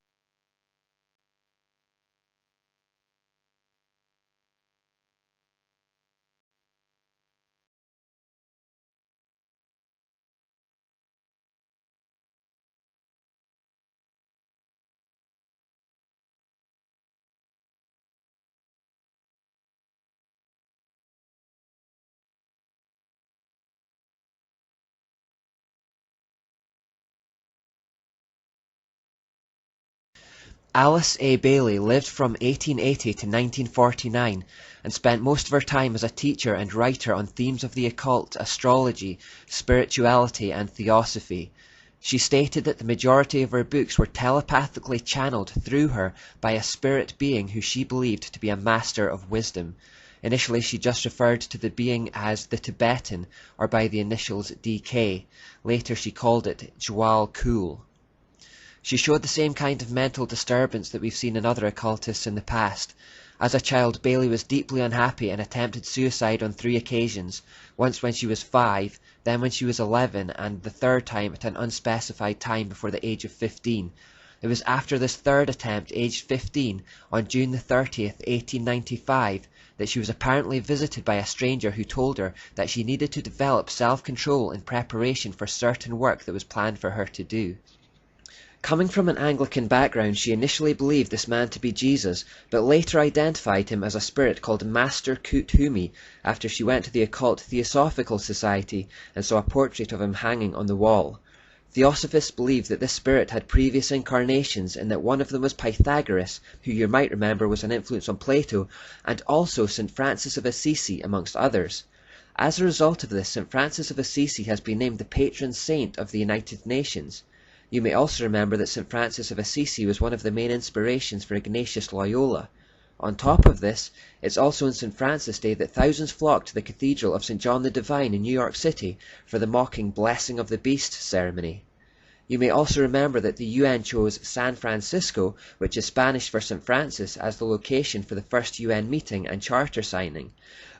Speaker 15: Alice A. Bailey lived from 1880 to 1949 and spent most of her time as a teacher and writer on themes of the occult, astrology, spirituality, and theosophy. She stated that the majority of her books were telepathically channeled through her by a spirit being who she believed to be a master of wisdom. Initially she just referred to the being as the Tibetan, or by the initials DK. Later she called it Jwal Khul. She showed the same kind of mental disturbance that we've seen in other occultists in the past. As a child, Bailey was deeply unhappy and attempted suicide on 3 occasions, once when she was 5, then when she was 11, and the third time at an unspecified time before the age of 15. It was after this third attempt, aged 15, on June the 30th, 1895, that she was apparently visited by a stranger who told her that she needed to develop self-control in preparation for certain work that was planned for her to do. Coming from an Anglican background, she initially believed this man to be Jesus, but later identified him as a spirit called Master Kuthumi after she went to the occult Theosophical Society and saw a portrait of him hanging on the wall. Theosophists believed that this spirit had previous incarnations and that one of them was Pythagoras, who you might remember was an influence on Plato, and also St. Francis of Assisi, amongst others. As a result of this, St. Francis of Assisi has been named the patron saint of the United Nations. You may also remember that St. Francis of Assisi was one of the main inspirations for Ignatius Loyola. On top of this, it's also on St. Francis Day that thousands flock to the Cathedral of St. John the Divine in New York City for the mocking Blessing of the Beast ceremony. You may also remember that the UN chose San Francisco, which is Spanish for St. Francis, as the location for the first UN meeting and charter signing.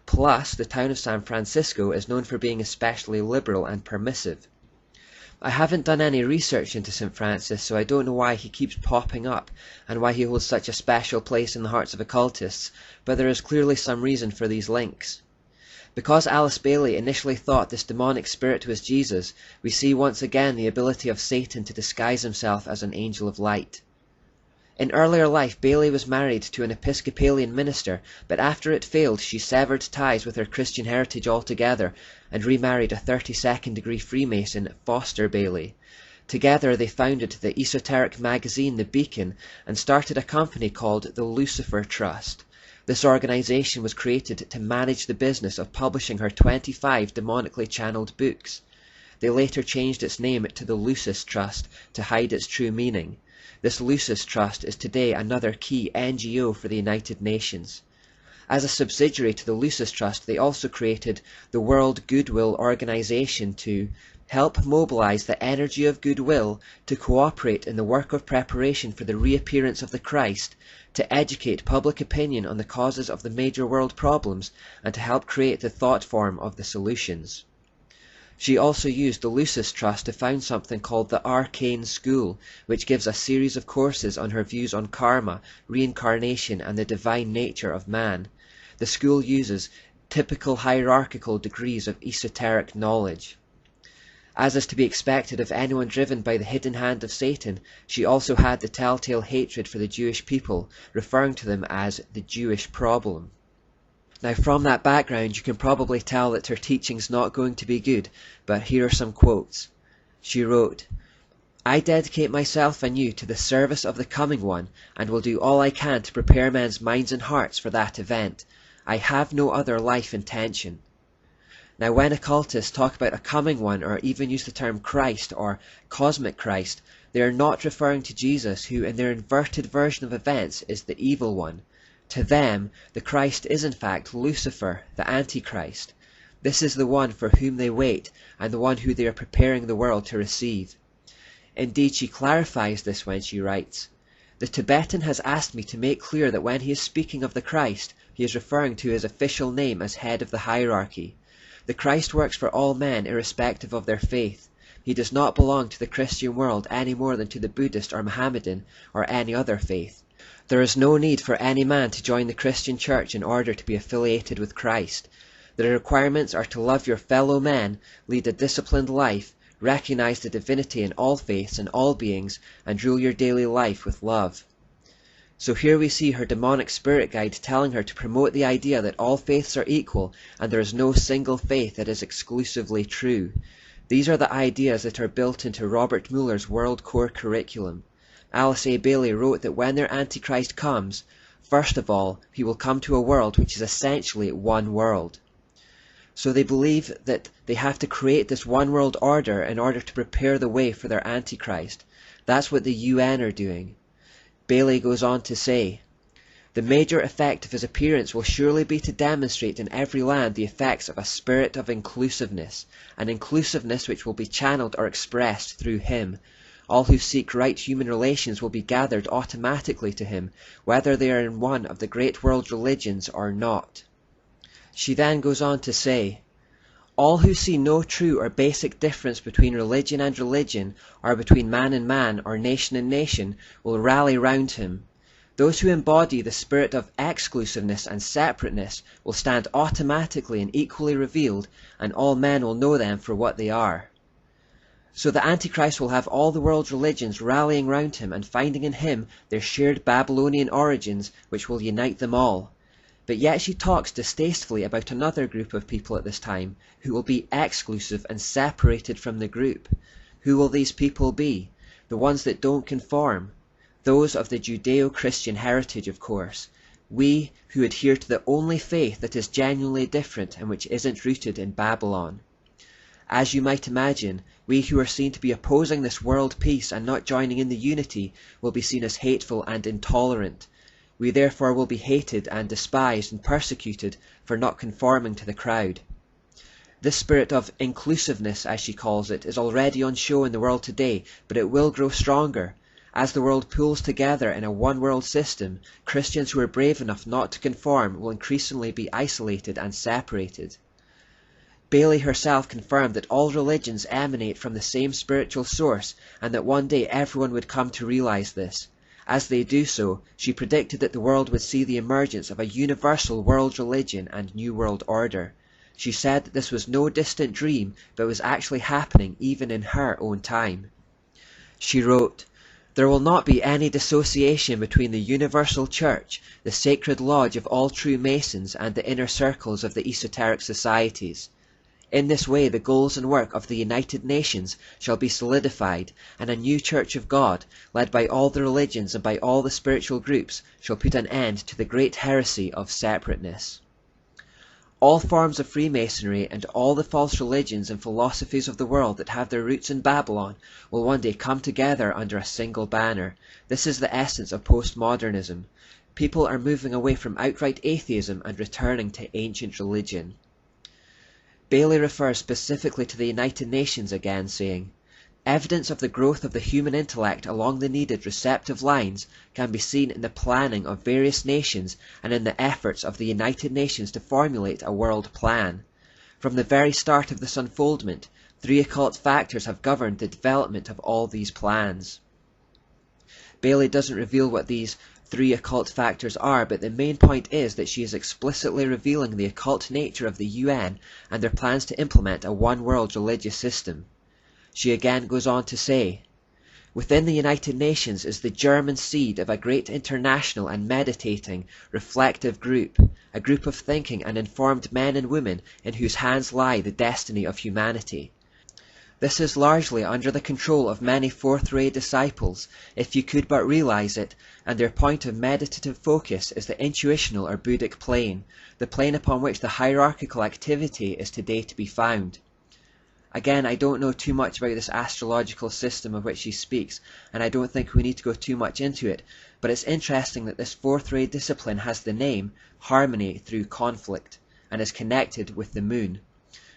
Speaker 15: Plus, the town of San Francisco is known for being especially liberal and permissive. I haven't done any research into St. Francis, so I don't know why he keeps popping up and why he holds such a special place in the hearts of occultists, but there is clearly some reason for these links. Because Alice Bailey initially thought this demonic spirit was Jesus, we see once again the ability of Satan to disguise himself as an angel of light. In earlier life, Bailey was married to an Episcopalian minister, but after it failed, she severed ties with her Christian heritage altogether and remarried a 32nd degree Freemason, Foster Bailey. Together they founded the esoteric magazine The Beacon and started a company called the Lucifer Trust. This organization was created to manage the business of publishing her 25 demonically channeled books. They later changed its name to the Lucis Trust to hide its true meaning. This Lucis Trust is today another key NGO for the United Nations. As a subsidiary to the Lucis Trust, they also created the World Goodwill Organization to help mobilize the energy of goodwill to cooperate in the work of preparation for the reappearance of the Christ, to educate public opinion on the causes of the major world problems, and to help create the thought form of the solutions. She also used the Lucis Trust to found something called the Arcane School, which gives a series of courses on her views on karma, reincarnation, and the divine nature of man. The school uses typical hierarchical degrees of esoteric knowledge. As is to be expected of anyone driven by the hidden hand of Satan, she also had the telltale hatred for the Jewish people, referring to them as the Jewish problem. Now from that background you can probably tell that her teaching's not going to be good, but here are some quotes. She wrote, "I dedicate myself anew to the service of the coming one, and will do all I can to prepare men's minds and hearts for that event. I have no other life intention." Now when occultists talk about a coming one or even use the term Christ or cosmic Christ, They are not referring to Jesus, who in their inverted version of events is the evil one. To them, the Christ is in fact Lucifer, the Antichrist. This is the one for whom they wait, and the one who they are preparing the world to receive. Indeed, she clarifies this when she writes, "The Tibetan has asked me to make clear that when he is speaking of the Christ, he is referring to his official name as head of the hierarchy. The Christ works for all men irrespective of their faith. He does not belong to the Christian world any more than to the Buddhist or Mohammedan or any other faith. There is no need for any man to join the Christian church in order to be affiliated with Christ. The requirements are to love your fellow men, lead a disciplined life, recognize the divinity in all faiths and all beings, and rule your daily life with love." So here we see her demonic spirit guide telling her to promote the idea that all faiths are equal and there is no single faith that is exclusively true. These are the ideas that are built into Robert Muller's World Core curriculum. Alice A. Bailey wrote that when their Antichrist comes, first of all, he will come to a world which is essentially one world. So they believe that they have to create this one world order in order to prepare the way for their Antichrist. That's what the UN are doing. Bailey goes on to say, "The major effect of his appearance will surely be to demonstrate in every land the effects of a spirit of inclusiveness, an inclusiveness which will be channeled or expressed through him. All who seek right human relations will be gathered automatically to him, whether they are in one of the great world religions or not." She then goes on to say, "All who see no true or basic difference between religion and religion, or between man and man, or nation and nation, will rally round him. Those who embody the spirit of exclusiveness and separateness will stand automatically and equally revealed, and all men will know them for what they are." So the Antichrist will have all the world's religions rallying round him and finding in him their shared Babylonian origins which will unite them all. But yet she talks distastefully about another group of people at this time who will be exclusive and separated from the group. Who will these people be? The ones that don't conform. Those of the Judeo-Christian heritage, of course. We who adhere to the only faith that is genuinely different and which isn't rooted in Babylon. As you might imagine, we who are seen to be opposing this world peace and not joining in the unity will be seen as hateful and intolerant. We therefore will be hated and despised and persecuted for not conforming to the crowd. This spirit of inclusiveness, as she calls it, is already on show in the world today, but it will grow stronger. As the world pulls together in a one-world system, Christians who are brave enough not to conform will increasingly be isolated and separated. Bailey herself confirmed that all religions emanate from the same spiritual source, and that one day everyone would come to realize this. As they do so, she predicted that the world would see the emergence of a universal world religion and new world order. She said that this was no distant dream, but was actually happening even in her own time. She wrote, "There will not be any dissociation between the universal church, the sacred lodge of all true Masons, and the inner circles of the esoteric societies. In this way the goals and work of the United Nations shall be solidified, and a new Church of God, led by all the religions and by all the spiritual groups, shall put an end to the great heresy of separateness." All forms of Freemasonry and all the false religions and philosophies of the world that have their roots in Babylon will one day come together under a single banner. This is the essence of postmodernism. People are moving away from outright atheism and returning to ancient religion. Bailey refers specifically to the United Nations again, saying, "Evidence of the growth of the human intellect along the needed receptive lines can be seen in the planning of various nations and in the efforts of the United Nations to formulate a world plan. From the very start of this unfoldment, 3 occult factors have governed the development of all these plans." Bailey doesn't reveal what these 3 occult factors are, but the main point is that she is explicitly revealing the occult nature of the UN and their plans to implement a one-world religious system. She again goes on to say, "Within the United Nations is the German seed of a great international and meditating, reflective group, a group of thinking and informed men and women in whose hands lie the destiny of humanity. This is largely under the control of many fourth-rate disciples, if you could but realize it, and their point of meditative focus is the intuitional or Buddhic plane, the plane upon which the hierarchical activity is today to be found. Again, I don't know too much about this astrological system of which she speaks, and I don't think we need to go too much into it, but it's interesting that this fourth ray discipline has the name Harmony Through Conflict, and is connected with the moon.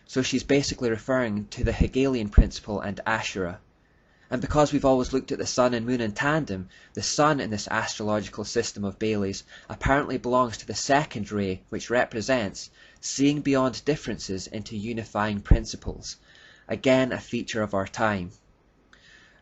Speaker 15: So she's basically referring to the Hegelian principle and Ashura. And because we've always looked at the sun and moon in tandem, the sun in this astrological system of Bailey's apparently belongs to the second ray, which represents seeing beyond differences into unifying principles. Again, a feature of our time.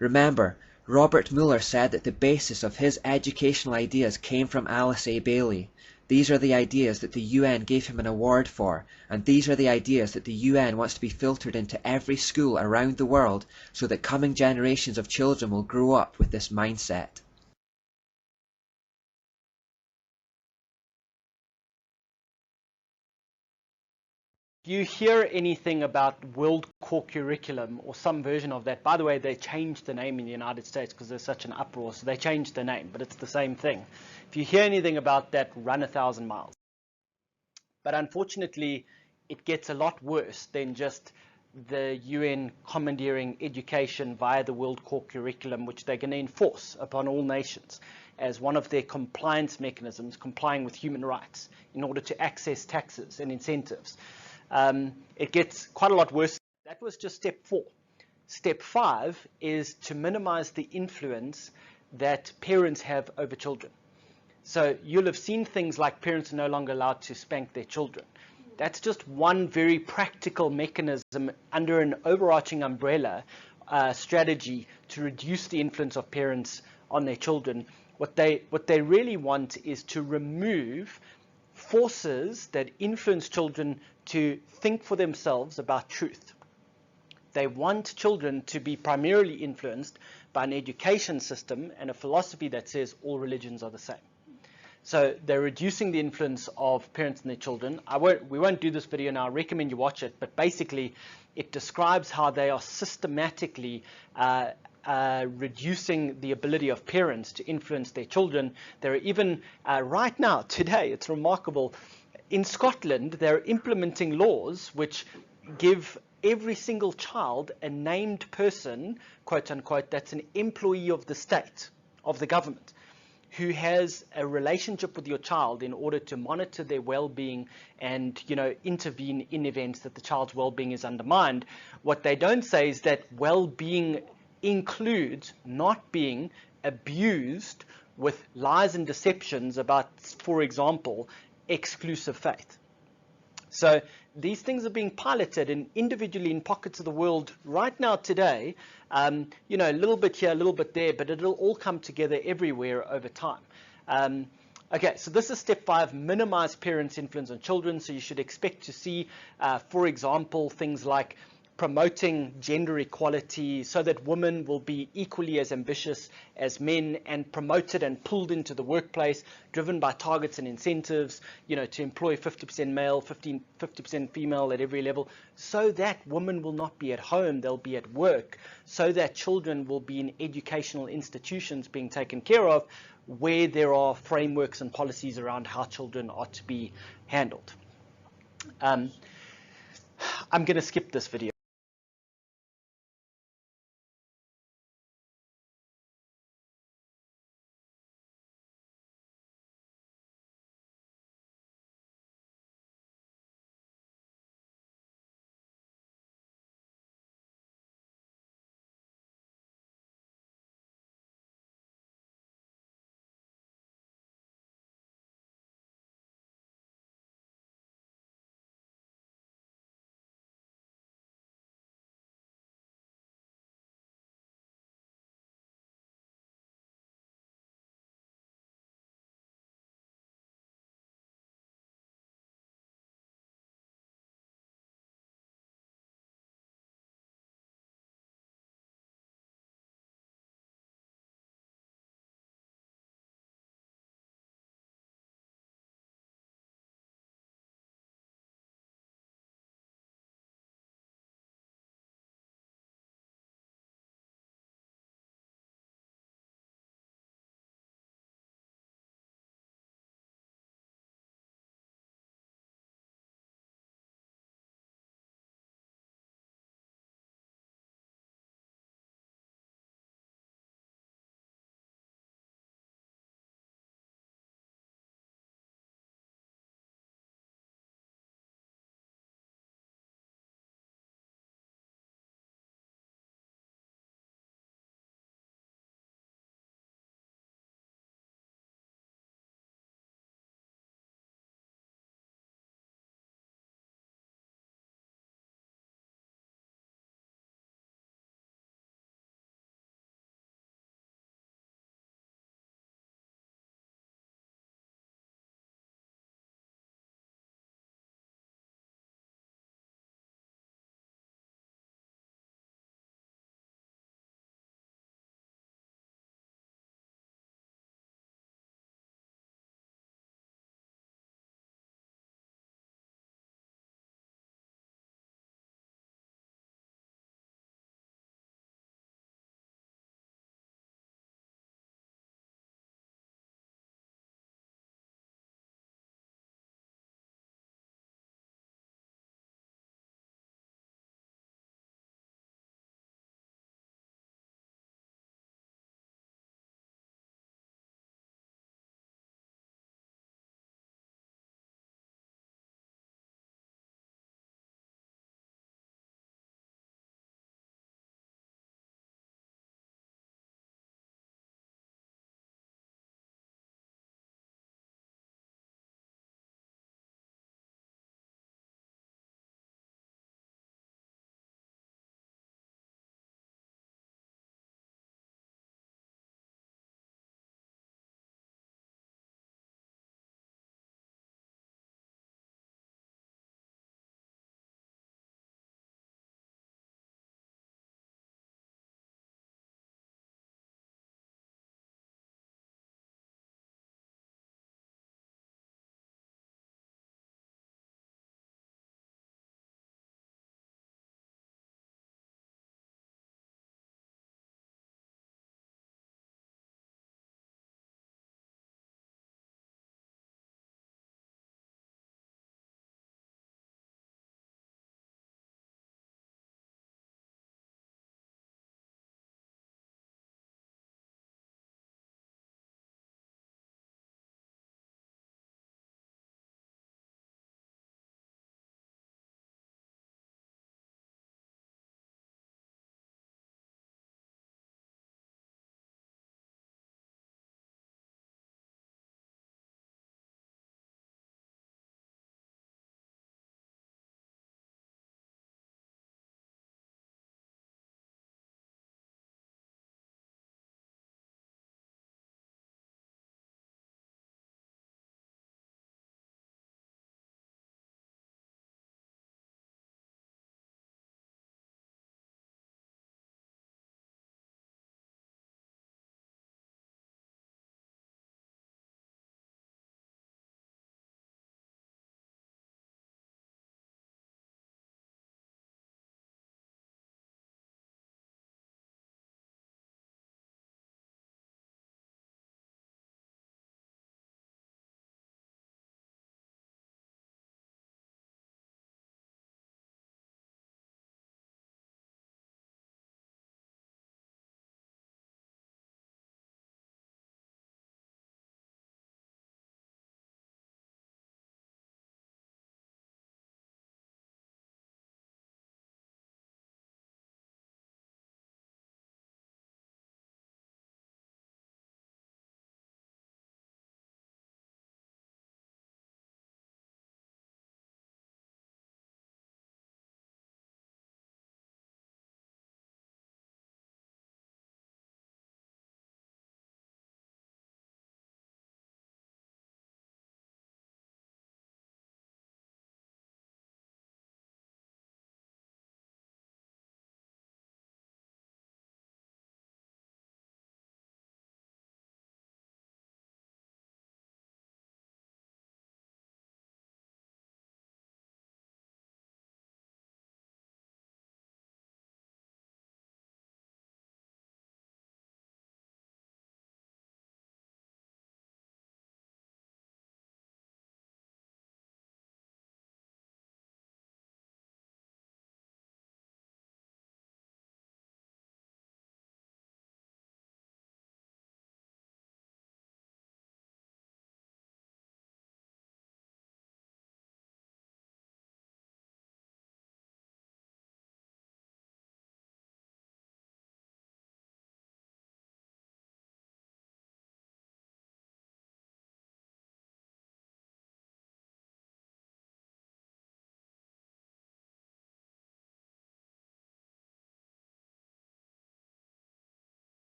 Speaker 15: Remember, Robert Muller said that the basis of his educational ideas came from Alice A. Bailey. These are the ideas that the UN gave him an award for, and these are the ideas that the UN wants to be filtered into every school around the world so that coming generations of children will grow up with this mindset.
Speaker 1: Do you hear anything about World Core Curriculum or some version of that? By the way, they changed the name in the United States because there's such an uproar, so they changed the name, but it's the same thing. If you hear anything about that, run 1,000 miles. But unfortunately, it gets a lot worse than just the UN commandeering education via the World Core Curriculum, which they're going to enforce upon all nations as one of their compliance mechanisms, complying with human rights in order to access taxes and incentives. It gets quite a lot worse. That was just step 4. Step 5 is to minimize the influence that parents have over children. So you'll have seen things like parents are no longer allowed to spank their children. That's just one very practical mechanism under an overarching umbrella strategy to reduce the influence of parents on their children. What they really want is to remove forces that influence children to think for themselves about truth. They want children to be primarily influenced by an education system and a philosophy that says all religions are the same. So they're reducing the influence of parents and their children. We won't do this video now. I recommend you watch it. But basically, it describes how they are systematically reducing the ability of parents to influence their children. There are even, right now, today, it's remarkable, in Scotland, they're implementing laws which give every single child a named person, quote unquote, that's an employee of the state, of the government, who has a relationship with your child in order to monitor their well-being and, intervene in events that the child's well-being is undermined. What they don't say is that well-being includes not being abused with lies and deceptions about, for example, exclusive faith. So these things are being piloted individually in pockets of the world right now today, a little bit here, a little bit there, but it'll all come together everywhere over time. Okay, so this is step 5, minimize parents' influence on children. So you should expect to see, for example, things like promoting gender equality so that women will be equally as ambitious as men and promoted and pulled into the workplace, driven by targets and incentives, to employ 50% male, 50% female at every level, so that women will not be at home, they'll be at work, so that children will be in educational institutions being taken care of, where there are frameworks and policies around how children are to be handled. I'm going to skip this video.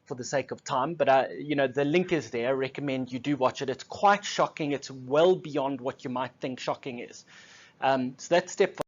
Speaker 1: for the sake of time, but you know, the link is there. I recommend you do watch it. It's quite shocking. It's well beyond what you might think shocking is. So that's step 5.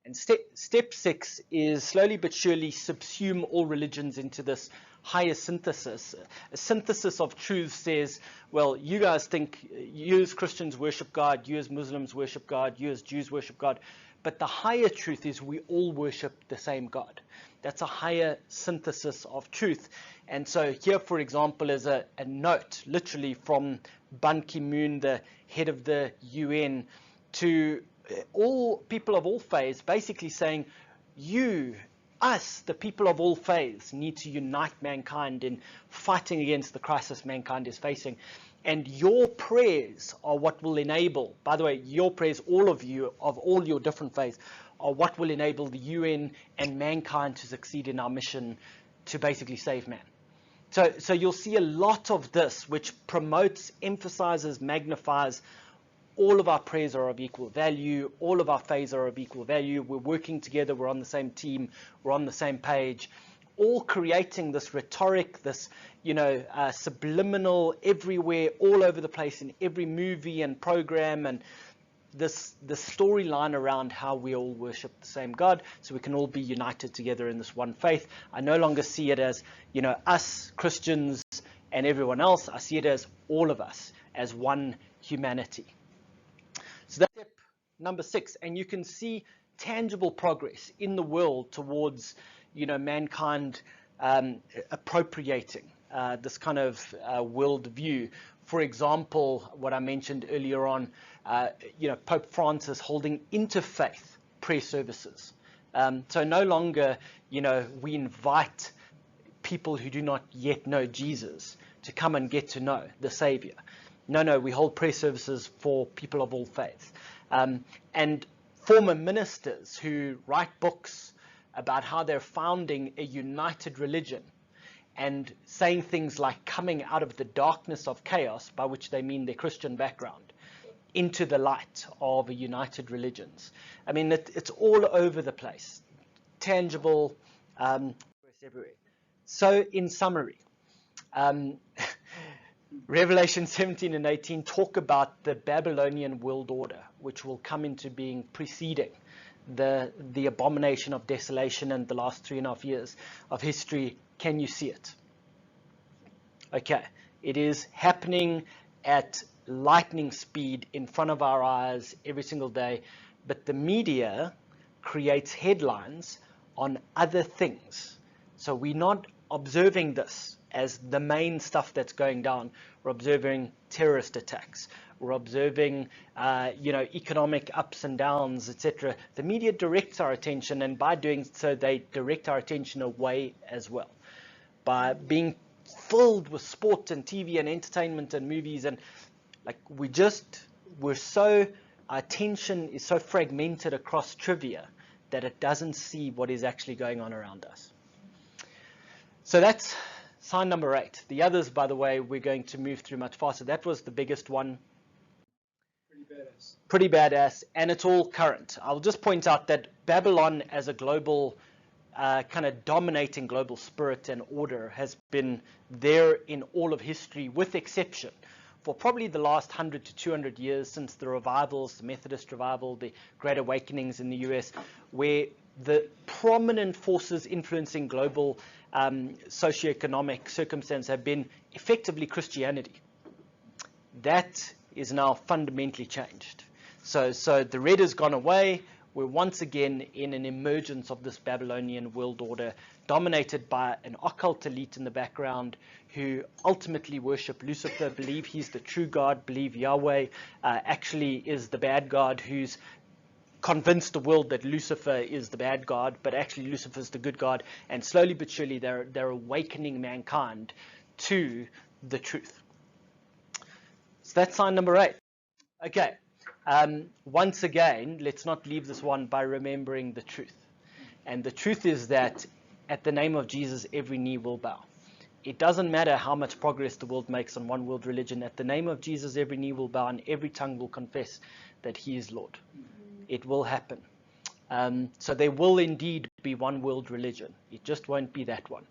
Speaker 1: And step 6 is slowly but surely subsume all religions into this higher synthesis. A synthesis of truth says, well, you guys think you as Christians worship God, you as Muslims worship God, you as Jews worship God. But the higher truth is we all worship the same God. That's a higher synthesis of truth. And so here, for example, is a note, literally from Ban Ki-moon, the head of the UN, to all people of all faiths, basically saying, us, the people of all faiths, need to unite mankind in fighting against the crisis mankind is facing. And your prayers are what will enable, by the way, your prayers, all of you, of all your different faiths, are what will enable the UN and mankind to succeed in our mission to basically save man. So you'll see a lot of this, which promotes, emphasizes, magnifies all of our prayers are of equal value. All of our faiths are of equal value. We're working together. We're on the same team. We're on the same page. All creating this rhetoric, this, you know, subliminal everywhere, all over the place in every movie and program, and the storyline around how we all worship the same God, so we can all be united together in this one faith. I no longer see it as, you know, us Christians and everyone else. I see it as all of us, as one humanity. So that's step number 6, and you can see tangible progress in the world towards, you know, mankind appropriating this kind of world view. For example, what I mentioned earlier on, you know, Pope Francis holding interfaith prayer services. So no longer, you know, we invite people who do not yet know Jesus to come and get to know the Savior. No, we hold prayer services for people of all faiths. And former ministers who write books about how they're founding a united religion and saying things like coming out of the darkness of chaos, by which they mean their Christian background, into the light of a united religions. I mean, it's all over the place, tangible, everywhere. So in summary, Revelation 17 and 18 talk about the Babylonian world order, which will come into being preceding the abomination of desolation and the last 3.5 years of history. Can you see it? Okay, it is happening at lightning speed in front of our eyes every single day, but the media creates headlines on other things. So we're not observing this as the main stuff that's going down. We're observing terrorist attacks. We're observing, you know, economic ups and downs, etc. The media directs our attention, and by doing so, they direct our attention away as well. By being filled with sport and TV and entertainment and movies, and like our attention is so fragmented across trivia that it doesn't see what is actually going on around us. So that's sign number 8. The others, by the way, we're going to move through much faster. That was the biggest one. Pretty badass, and it's all current. I'll just point out that Babylon as a global, kind of dominating global spirit and order has been there in all of history, with exception for probably the last 100 to 200 years since the revivals, the Methodist revival, the Great Awakenings in the US, where the prominent forces influencing global socioeconomic circumstance have been effectively Christianity. That is now fundamentally changed. So the red has gone away. We're once again in an emergence of this Babylonian world order, dominated by an occult elite in the background who ultimately worship Lucifer, believe he's the true God, believe Yahweh actually is the bad God, who's convinced the world that Lucifer is the bad God, but actually Lucifer is the good God. And slowly but surely they're awakening mankind to the truth. So that's sign number 8. Okay. Once again, let's not leave this one by remembering the truth. And the truth is that at the name of Jesus, every knee will bow. It doesn't matter how much progress the world makes on one world religion. At the name of Jesus, every knee will bow and every tongue will confess that he is Lord. It will happen. So there will indeed be one world religion. It just won't be that one.